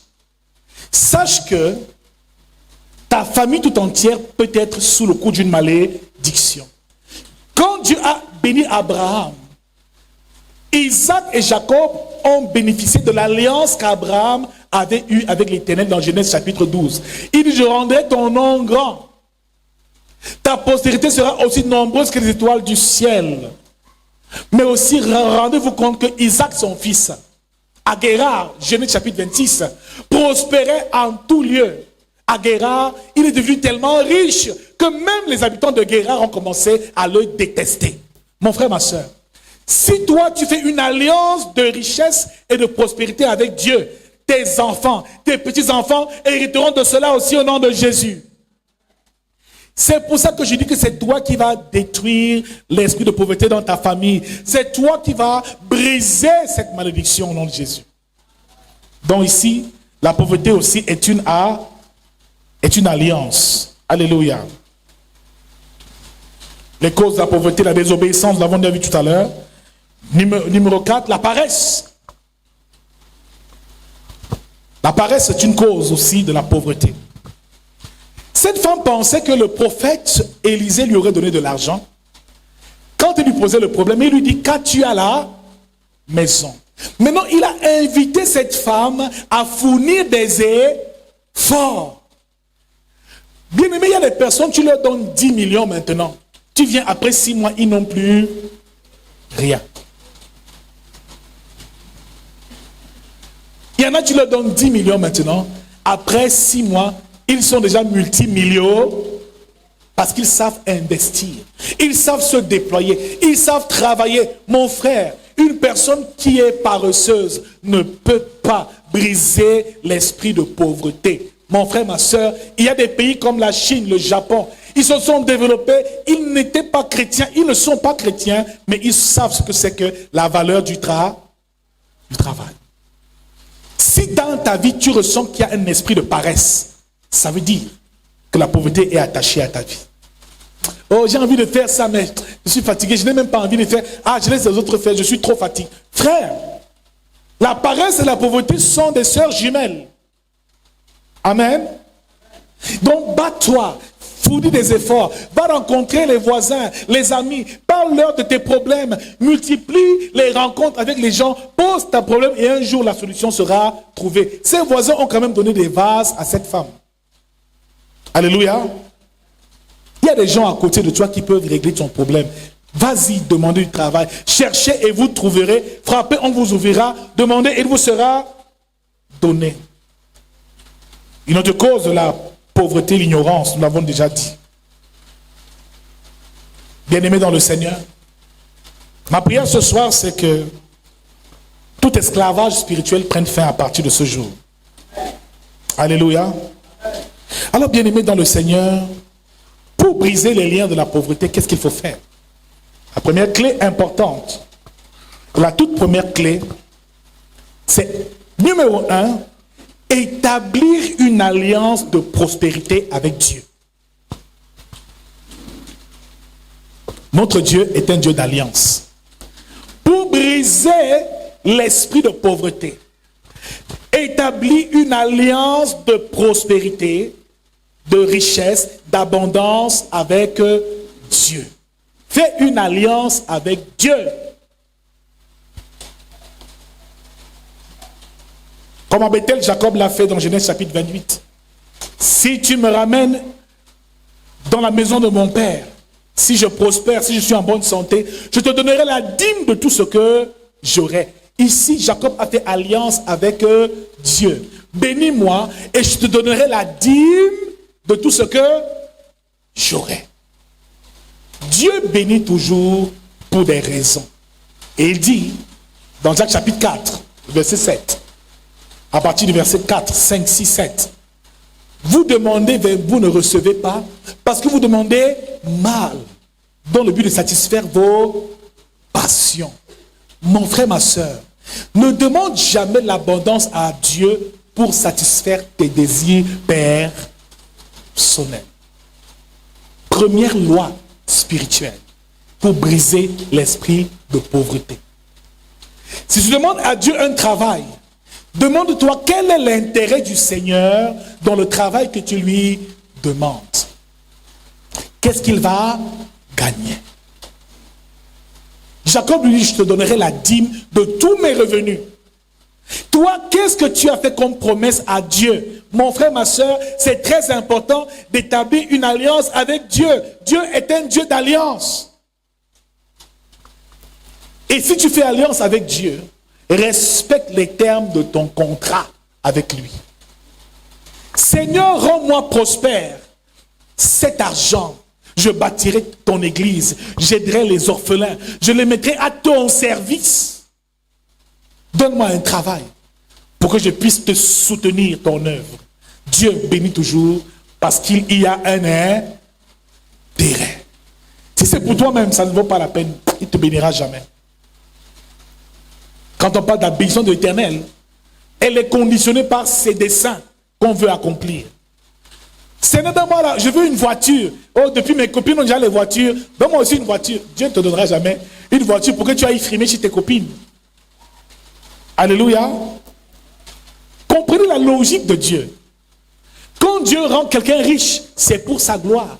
S1: sache que ta famille tout entière peut être sous le coup d'une malédiction. Quand Dieu a béni Abraham, Isaac et Jacob ont bénéficié de l'alliance qu'Abraham avait eue avec l'Éternel dans Genèse chapitre 12. Il dit, je rendrai ton nom grand. Ta postérité sera aussi nombreuse que les étoiles du ciel. Mais aussi, rendez-vous compte que Isaac, son fils, à Guérar, Genèse chapitre 26, prospérait en tout lieu. À Guérar, il est devenu tellement riche que même les habitants de Guérar ont commencé à le détester. Mon frère, ma soeur, si toi tu fais une alliance de richesse et de prospérité avec Dieu, tes enfants, tes petits-enfants hériteront de cela aussi au nom de Jésus. C'est pour ça que je dis que c'est toi qui vas détruire l'esprit de pauvreté dans ta famille. C'est toi qui vas briser cette malédiction au nom de Jésus. Donc ici, la pauvreté aussi est une alliance. Alléluia. Les causes de la pauvreté, la désobéissance, nous l'avons déjà vu tout à l'heure. Numéro 4, la paresse. La paresse est une cause aussi de la pauvreté. Cette femme pensait que le prophète Élisée lui aurait donné de l'argent. Quand il lui posait le problème, il lui dit, qu'as-tu à la maison? Maintenant, il a invité cette femme à fournir des efforts. Bien aimé, il y a des personnes, tu leur donnes 10 millions maintenant. Tu viens après 6 mois, ils n'ont plus rien. Il y en a, tu leur donnes 10 millions maintenant. Après 6 mois, ils sont déjà multimillionnaires parce qu'ils savent investir. Ils savent se déployer. Ils savent travailler. Mon frère, une personne qui est paresseuse ne peut pas briser l'esprit de pauvreté. Mon frère, ma soeur, il y a des pays comme la Chine, le Japon. Ils se sont développés. Ils n'étaient pas chrétiens. Ils ne sont pas chrétiens, mais ils savent ce que c'est que la valeur du travail. Si dans ta vie, tu ressens qu'il y a un esprit de paresse, ça veut dire que la pauvreté est attachée à ta vie. Oh, j'ai envie de faire ça, mais je suis fatigué, je n'ai même pas envie de faire. Ah, je laisse les autres faire, je suis trop fatigué. Frère, la paresse et la pauvreté sont des sœurs jumelles. Amen. Donc, bats-toi, fournis des efforts, va rencontrer les voisins, les amis, parle-leur de tes problèmes, multiplie les rencontres avec les gens, pose ta problème et un jour la solution sera trouvée. Ces voisins ont quand même donné des vases à cette femme. Alléluia. Il y a des gens à côté de toi qui peuvent régler ton problème. Vas-y, demandez du travail. Cherchez et vous trouverez. Frappez, on vous ouvrira. Demandez et il vous sera donné. Une autre cause de la pauvreté, l'ignorance, nous l'avons déjà dit. Bien-aimés dans le Seigneur, ma prière ce soir, c'est que tout esclavage spirituel prenne fin à partir de ce jour. Alléluia. Alors, bien-aimés dans le Seigneur, pour briser les liens de la pauvreté, qu'est-ce qu'il faut faire? La première clé importante, la toute première clé, c'est, numéro 1, établir une alliance de prospérité avec Dieu. Notre Dieu est un Dieu d'alliance. Pour briser l'esprit de pauvreté, établis une alliance de prospérité, de richesse, d'abondance avec Dieu. Fais une alliance avec Dieu. Comme à Bethel, Jacob l'a fait dans Genèse chapitre 28. Si tu me ramènes dans la maison de mon père, si je prospère, si je suis en bonne santé, je te donnerai la dîme de tout ce que j'aurai. Ici, Jacob a fait alliance avec Dieu. Bénis-moi et je te donnerai la dîme de tout ce que j'aurai. Dieu bénit toujours pour des raisons. Et il dit, dans Jacques chapitre 4, verset 7, à partir du verset 4, 5, 6, 7, vous demandez, vous ne recevez pas, parce que vous demandez mal, dans le but de satisfaire vos passions. Mon frère, ma soeur, ne demande jamais l'abondance à Dieu pour satisfaire tes désirs personnels. Première loi spirituelle pour briser l'esprit de pauvreté. Si tu demandes à Dieu un travail, demande-toi quel est l'intérêt du Seigneur dans le travail que tu lui demandes. Qu'est-ce qu'il va gagner? Jacob lui dit, je te donnerai la dîme de tous mes revenus. Toi, qu'est-ce que tu as fait comme promesse à Dieu? Mon frère, ma soeur, c'est très important d'établir une alliance avec Dieu. Dieu est un Dieu d'alliance. Et si tu fais alliance avec Dieu, respecte les termes de ton contrat avec lui. Seigneur, rends-moi prospère. Cet argent, je bâtirai ton église, j'aiderai les orphelins, je les mettrai à ton service. Donne-moi un travail pour que je puisse te soutenir ton œuvre. Dieu bénit toujours parce qu'il y a un intérêt. Si c'est pour toi-même, ça ne vaut pas la peine. Il ne te bénira jamais. Quand on parle de la bénédiction de l'Éternel, elle est conditionnée par ses desseins qu'on veut accomplir. Seigneur, donne-moi là, je veux une voiture. Oh, depuis mes copines ont déjà les voitures. Donne-moi aussi une voiture. Dieu ne te donnera jamais une voiture pour que tu ailles frimer chez tes copines. Alléluia. Comprenez la logique de Dieu. Quand Dieu rend quelqu'un riche, c'est pour sa gloire.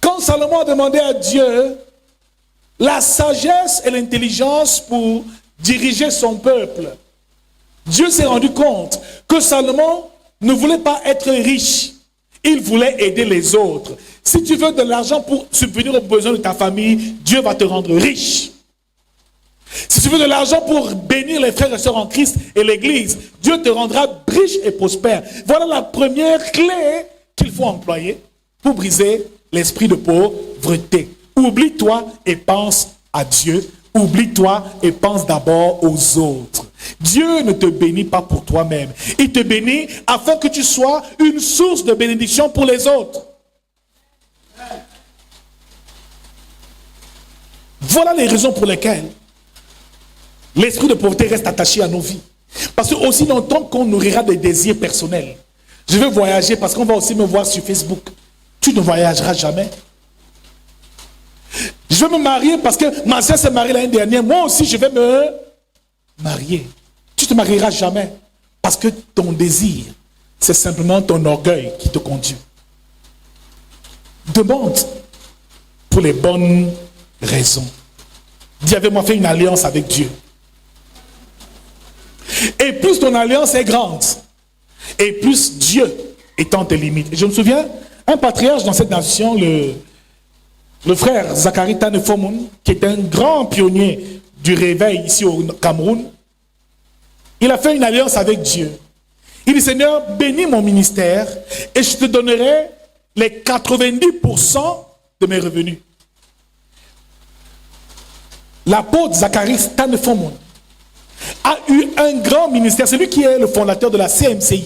S1: Quand Salomon a demandé à Dieu la sagesse et l'intelligence pour diriger son peuple, Dieu s'est rendu compte que Salomon ne voulait pas être riche. Il voulait aider les autres. Si tu veux de l'argent pour subvenir aux besoins de ta famille, Dieu va te rendre riche. Si tu veux de l'argent pour bénir les frères et sœurs en Christ et l'Église, Dieu te rendra riche et prospère. Voilà la première clé qu'il faut employer pour briser l'esprit de pauvreté. Oublie-toi et pense à Dieu. Oublie-toi et pense d'abord aux autres. Dieu ne te bénit pas pour toi-même. Il te bénit afin que tu sois une source de bénédiction pour les autres. Voilà les raisons pour lesquelles l'esprit de pauvreté reste attaché à nos vies. Parce que aussi longtemps qu'on nourrira des désirs personnels. Je veux voyager parce qu'on va aussi me voir sur Facebook. Tu ne voyageras jamais. Je veux me marier parce que ma soeur s'est mariée l'année dernière. Moi aussi, je vais me marier. Tu ne te marieras jamais. Parce que ton désir, c'est simplement ton orgueil qui te conduit. Demande pour les bonnes raisons. Dis avec moi, fais une alliance avec Dieu. Et plus ton alliance est grande, et plus Dieu étend tes limites. Et je me souviens, un patriarche dans cette nation, Le frère Zacharie Tanefomoun, qui est un grand pionnier du réveil ici au Cameroun, il a fait une alliance avec Dieu. Il dit, Seigneur, bénis mon ministère et je te donnerai les 90% de mes revenus. L'apôtre Zacharie Tanefomoun a eu un grand ministère. C'est lui qui est le fondateur de la CMCI.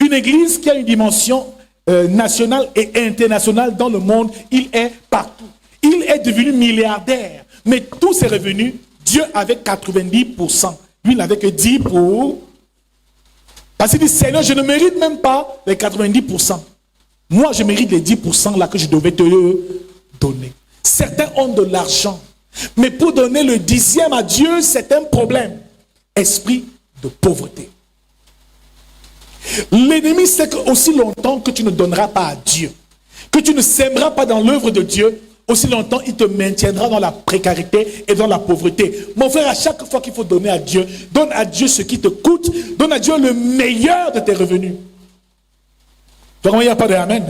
S1: Une église qui a une dimension nationale et internationale dans le monde. Il est partout. Il est devenu milliardaire. Mais tous ses revenus, Dieu avait 90%. Lui, il n'avait que 10%. Parce qu'il dit, Seigneur, je ne mérite même pas les 90%. Moi, je mérite les 10% là que je devais te donner. Certains ont de l'argent. Mais pour donner le 10e à Dieu, c'est un problème. Esprit de pauvreté. L'ennemi sait qu'aussi longtemps que tu ne donneras pas à Dieu, que tu ne sèmeras pas dans l'œuvre de Dieu, aussi longtemps il te maintiendra dans la précarité et dans la pauvreté. Mon frère, à chaque fois qu'il faut donner à Dieu, donne à Dieu ce qui te coûte, donne à Dieu le meilleur de tes revenus. Donc il n'y a pas de amen.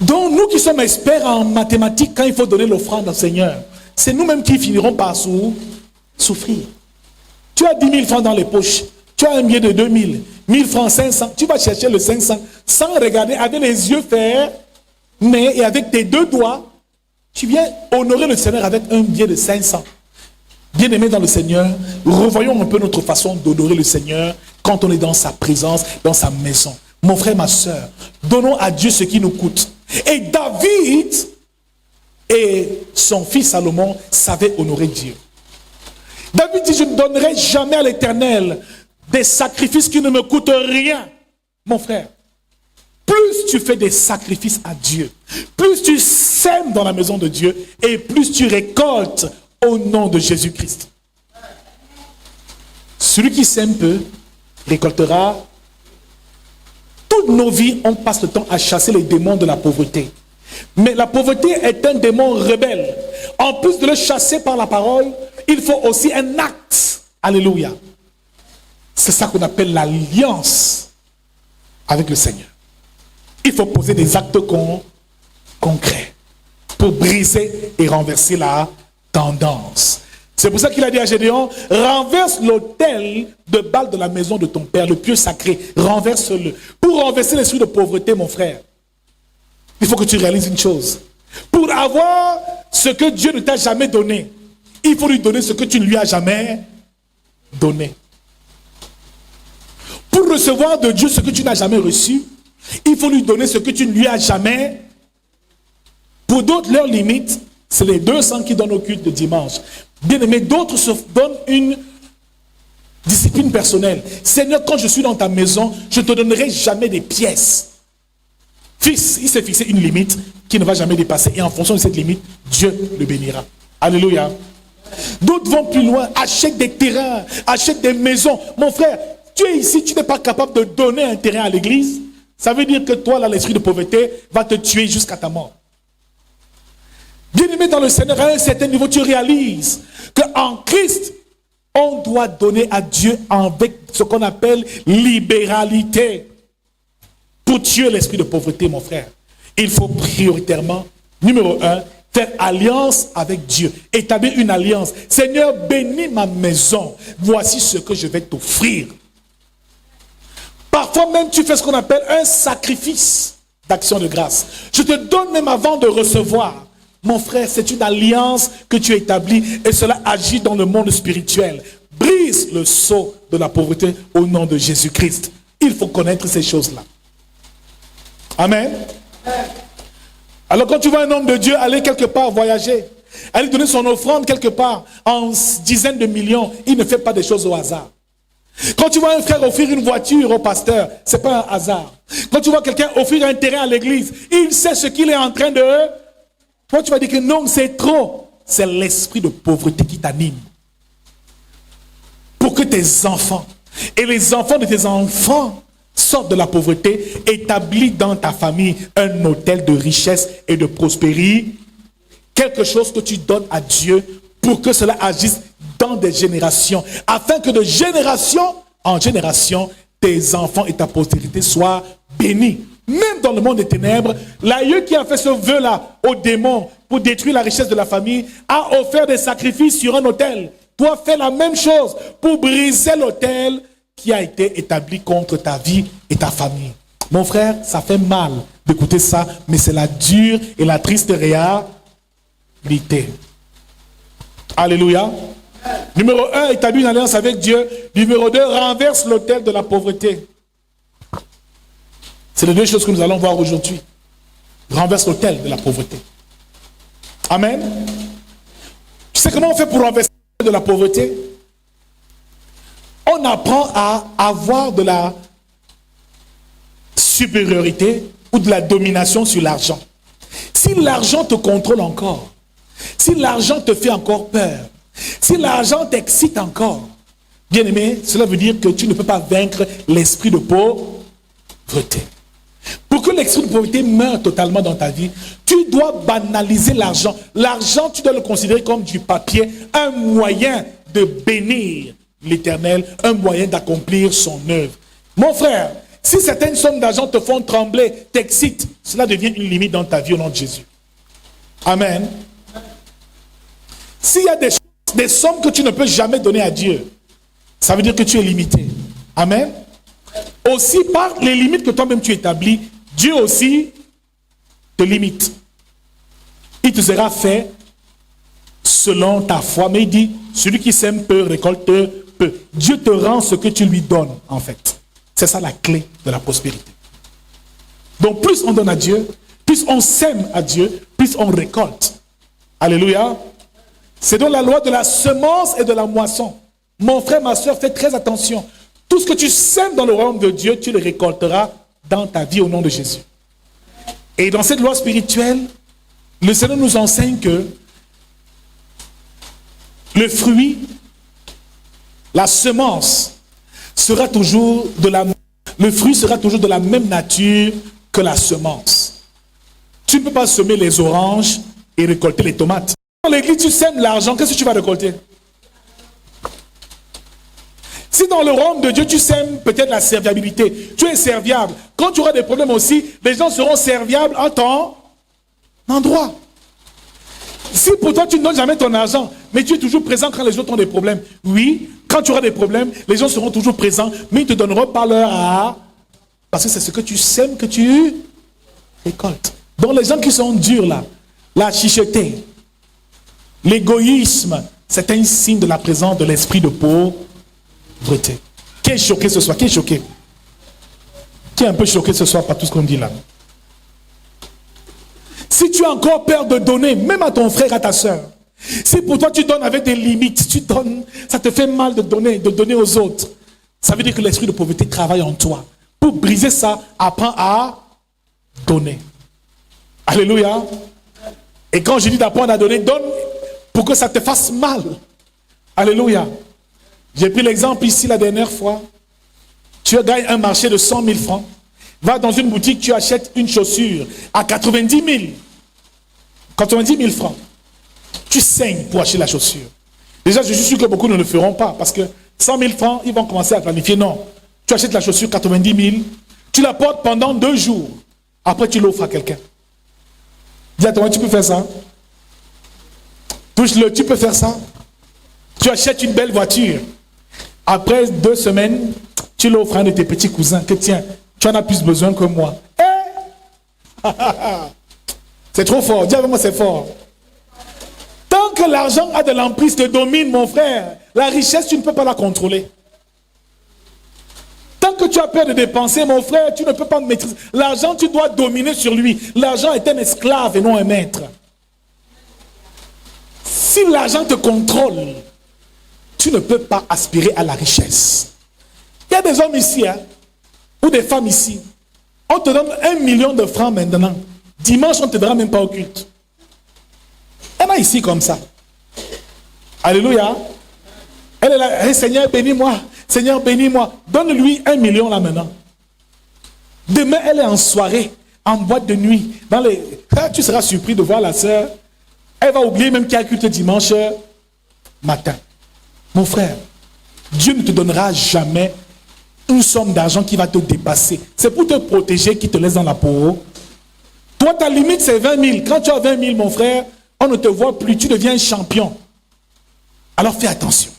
S1: Donc nous qui sommes experts en mathématiques, quand il faut donner l'offrande au Seigneur, c'est nous-mêmes qui finirons par souffrir. Tu as 10 000 francs dans les poches, tu as un billet de 2 000, 1 000 francs, 500, tu vas chercher le 500 sans regarder, avec les yeux fermés et avec tes deux doigts, tu viens honorer le Seigneur avec un billet de 500. Bien-aimés dans le Seigneur, revoyons un peu notre façon d'honorer le Seigneur quand on est dans sa présence, dans sa maison. Mon frère, ma soeur, donnons à Dieu ce qui nous coûte. Et David et son fils Salomon savaient honorer Dieu. David dit, je ne donnerai jamais à l'Éternel des sacrifices qui ne me coûtent rien. Mon frère, plus tu fais des sacrifices à Dieu, plus tu sèmes dans la maison de Dieu et plus tu récoltes au nom de Jésus-Christ. Celui qui sème peu récoltera. Toutes nos vies, on passe le temps à chasser les démons de la pauvreté. Mais la pauvreté est un démon rebelle. En plus de le chasser par la parole, il faut aussi un acte. Alléluia. C'est ça qu'on appelle l'alliance avec le Seigneur. Il faut poser des actes concrets pour briser et renverser la tendance. C'est pour ça qu'il a dit à Gédéon, renverse l'autel de Baal de la maison de ton père, le pieu sacré, renverse-le. Pour renverser l'esprit de pauvreté, mon frère, il faut que tu réalises une chose. Pour avoir ce que Dieu ne t'a jamais donné, il faut lui donner ce que tu ne lui as jamais donné. Pour recevoir de Dieu ce que tu n'as jamais reçu, il faut lui donner ce que tu ne lui as jamais. Pour d'autres, leur limite, c'est les 200 qui donnent au culte de dimanche. Bien aimé, d'autres se donnent une discipline personnelle. Seigneur, quand je suis dans ta maison, je ne te donnerai jamais des pièces. Fils, il s'est fixé une limite qui ne va jamais dépasser. Et en fonction de cette limite, Dieu le bénira. Alléluia. D'autres vont plus loin, achètent des terrains, achètent des maisons. Mon frère, tu es ici, tu n'es pas capable de donner un terrain à l'église. Ça veut dire que toi, là, l'esprit de pauvreté va te tuer jusqu'à ta mort. Bien-aimé dans le Seigneur, à un certain niveau, tu réalises qu'en Christ, on doit donner à Dieu avec ce qu'on appelle libéralité. Pour tuer l'esprit de pauvreté, mon frère, il faut prioritairement, numéro 1, faire alliance avec Dieu. Établir une alliance. Seigneur, bénis ma maison. Voici ce que je vais t'offrir. Parfois même, tu fais ce qu'on appelle un sacrifice d'action de grâce. Je te donne même avant de recevoir. Mon frère, c'est une alliance que tu établis et cela agit dans le monde spirituel. Brise le sceau de la pauvreté au nom de Jésus-Christ. Il faut connaître ces choses-là. Amen. Alors quand tu vois un homme de Dieu aller quelque part voyager, aller donner son offrande quelque part en dizaines de millions, il ne fait pas des choses au hasard. Quand tu vois un frère offrir une voiture au pasteur, ce n'est pas un hasard. Quand tu vois quelqu'un offrir un terrain à l'église, il sait ce qu'il est en train de... Toi, tu vas dire que non, c'est trop. C'est l'esprit de pauvreté qui t'anime. Pour que tes enfants et les enfants de tes enfants sortent de la pauvreté, établis dans ta famille un hôtel de richesse et de prospérité. Quelque chose que tu donnes à Dieu pour que cela agisse dans des générations. Afin que de génération en génération, tes enfants et ta postérité soient bénis. Même dans le monde des ténèbres, l'aïeux qui a fait ce vœu-là au démon pour détruire la richesse de la famille a offert des sacrifices sur un autel. Toi, fais la même chose pour briser l'autel qui a été établi contre ta vie et ta famille. Mon frère, ça fait mal d'écouter ça, mais c'est la dure et la triste réalité. Alléluia. Numéro 1, établis une alliance avec Dieu. Numéro 2, renverse l'autel de la pauvreté. C'est les deux choses que nous allons voir aujourd'hui. Renverse l'autel de la pauvreté. Amen. Tu sais comment on fait pour renverser l'autel de la pauvreté? On apprend à avoir de la supériorité ou de la domination sur l'argent. Si l'argent te contrôle encore, si l'argent te fait encore peur, si l'argent t'excite encore, bien aimé, cela veut dire que tu ne peux pas vaincre l'esprit de pauvreté. Pour que l'esprit de pauvreté meure totalement dans ta vie, tu dois banaliser l'argent. L'argent, tu dois le considérer comme du papier, un moyen de bénir l'Éternel, un moyen d'accomplir son œuvre. Mon frère, si certaines sommes d'argent te font trembler, t'excitent, cela devient une limite dans ta vie au nom de Jésus. Amen. S'il y a des sommes que tu ne peux jamais donner à Dieu, ça veut dire que tu es limité. Amen. Aussi, par les limites que toi-même tu établis, Dieu aussi te limite. Il te sera fait selon ta foi. Mais il dit, celui qui sème peu, récolte peu. Dieu te rend ce que tu lui donnes, en fait. C'est ça la clé de la prospérité. Donc, plus on donne à Dieu, plus on sème à Dieu, plus on récolte. Alléluia. C'est donc la loi de la semence et de la moisson. Mon frère, ma soeur, fais très attention. Tout ce que tu sèmes dans le royaume de Dieu, tu le récolteras dans ta vie au nom de Jésus. Et dans cette loi spirituelle, le Seigneur nous enseigne que le fruit, la semence, sera toujours le fruit sera toujours de la même nature que la semence. Tu ne peux pas semer les oranges et récolter les tomates. Dans l'église, tu sèmes l'argent, qu'est-ce que tu vas récolter? Si dans le royaume de Dieu, tu sèmes peut-être la serviabilité, tu es serviable. Quand tu auras des problèmes aussi, les gens seront serviables en ton endroit. Si pour toi, tu ne donnes jamais ton argent, mais tu es toujours présent quand les autres ont des problèmes. Oui, quand tu auras des problèmes, les gens seront toujours présents, mais ils te donneront pas leur à... Parce que c'est ce que tu sèmes que tu récoltes. Donc les gens qui sont durs là, la chicheté, l'égoïsme, c'est un signe de la présence de l'esprit de pauvreté. Qui est choqué ce soir? Qui est choqué? Qui est un peu choqué ce soir par tout ce qu'on dit là? Si tu as encore peur de donner, même à ton frère, à ta soeur, si pour toi tu donnes avec des limites, tu donnes, ça te fait mal de donner aux autres, ça veut dire que l'esprit de pauvreté travaille en toi. Pour briser ça, apprends à donner. Alléluia. Et quand je dis d'apprendre à donner, donne pour que ça te fasse mal. Alléluia. J'ai pris l'exemple ici la dernière fois. Tu gagnes un marché de 100 000 francs. Va dans une boutique, tu achètes une chaussure à 90 000. 90 000 francs. Tu saignes pour acheter la chaussure. Déjà, je suis sûr que beaucoup ne le feront pas parce que 100 000 francs, ils vont commencer à planifier. Non. Tu achètes la chaussure 90 000. Tu la portes pendant 2 jours. Après, tu l'offres à quelqu'un. Dis à toi, tu peux faire ça? Touche-le, tu peux faire ça? Tu achètes une belle voiture. Après 2 semaines, tu l'offres à un de tes petits cousins. Que tiens, tu en as plus besoin que moi. C'est trop fort. Dis avec moi, c'est fort. Tant que l'argent a de l'emprise, te domine, mon frère, la richesse, tu ne peux pas la contrôler. Tant que tu as peur de dépenser, mon frère, tu ne peux pas maîtriser. L'argent, tu dois dominer sur lui. L'argent est un esclave et non un maître. Si l'argent te contrôle, tu ne peux pas aspirer à la richesse. Il y a des hommes ici, ou des femmes ici. On te donne 1 million de francs maintenant. Dimanche, on ne te donnera même pas au culte. Il y en a ici comme ça. Alléluia. Elle est là, hey, Seigneur, bénis-moi. Seigneur, bénis-moi. Donne-lui 1 million là maintenant. Demain, elle est en soirée, en boîte de nuit. Tu seras surpris de voir la sœur. Elle va oublier même qu'il y a culte dimanche matin. Mon frère, Dieu ne te donnera jamais une somme d'argent qui va te dépasser. C'est pour te protéger qui te laisse dans la peau. Toi, ta limite, c'est 20 000. Quand tu as 20 000, mon frère, on ne te voit plus, tu deviens un champion. Alors fais attention.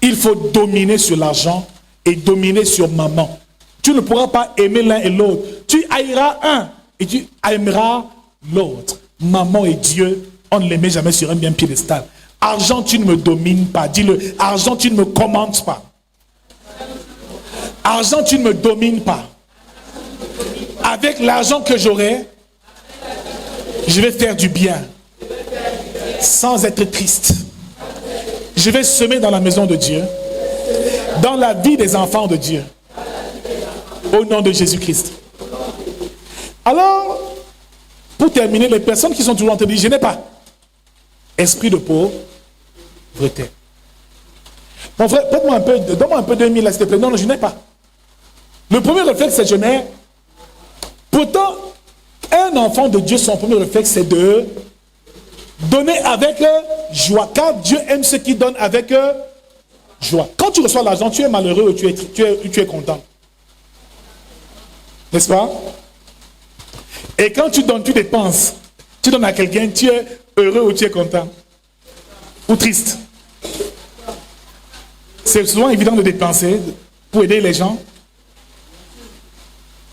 S1: Il faut dominer sur l'argent et dominer sur maman. Tu ne pourras pas aimer l'un et l'autre. Tu haïras un et tu aimeras l'autre. Maman et Dieu, on ne les met jamais sur un bien piédestal. Argent, tu ne me domines pas. Dis-le. Argent, tu ne me commandes pas. Argent, tu ne me domines pas. Avec l'argent que j'aurai, je vais faire du bien. Sans être triste. Je vais semer dans la maison de Dieu. Dans la vie des enfants de Dieu. Au nom de Jésus-Christ. Alors, pour terminer, les personnes qui sont toujours en train de dire, je n'ai pas. Esprit de pauvreté. Mon frère, donne-moi un peu 2000 là, s'il te plaît. Non, je n'ai pas. Le premier réflexe, c'est je n'ai. Pourtant, un enfant de Dieu, son premier réflexe, c'est de donner avec joie. Car Dieu aime ceux qui donnent avec joie. Quand tu reçois l'argent, tu es malheureux ou tu es content. N'est-ce pas? Et quand tu donnes, tu dépenses. Tu donnes à quelqu'un, tu es heureux ou tu es content? Ou triste? C'est souvent évident de dépenser pour aider les gens.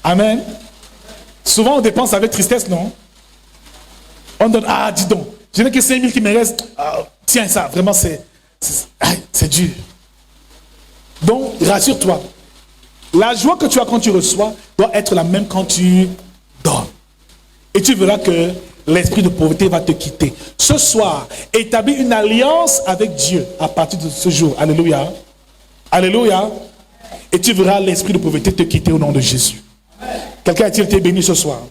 S1: Amen. Souvent on dépense avec tristesse, non? On donne, ah dis donc, je n'ai que 5 000 qui me restent. Ah, tiens ça, vraiment c'est dur. Donc rassure-toi. La joie que tu as quand tu reçois doit être la même quand tu donnes. Et tu verras que l'esprit de pauvreté va te quitter. Ce soir, établis une alliance avec Dieu à partir de ce jour. Alléluia. Alléluia. Et tu verras l'esprit de pauvreté te quitter au nom de Jésus. Quelqu'un a-t-il été béni ce soir?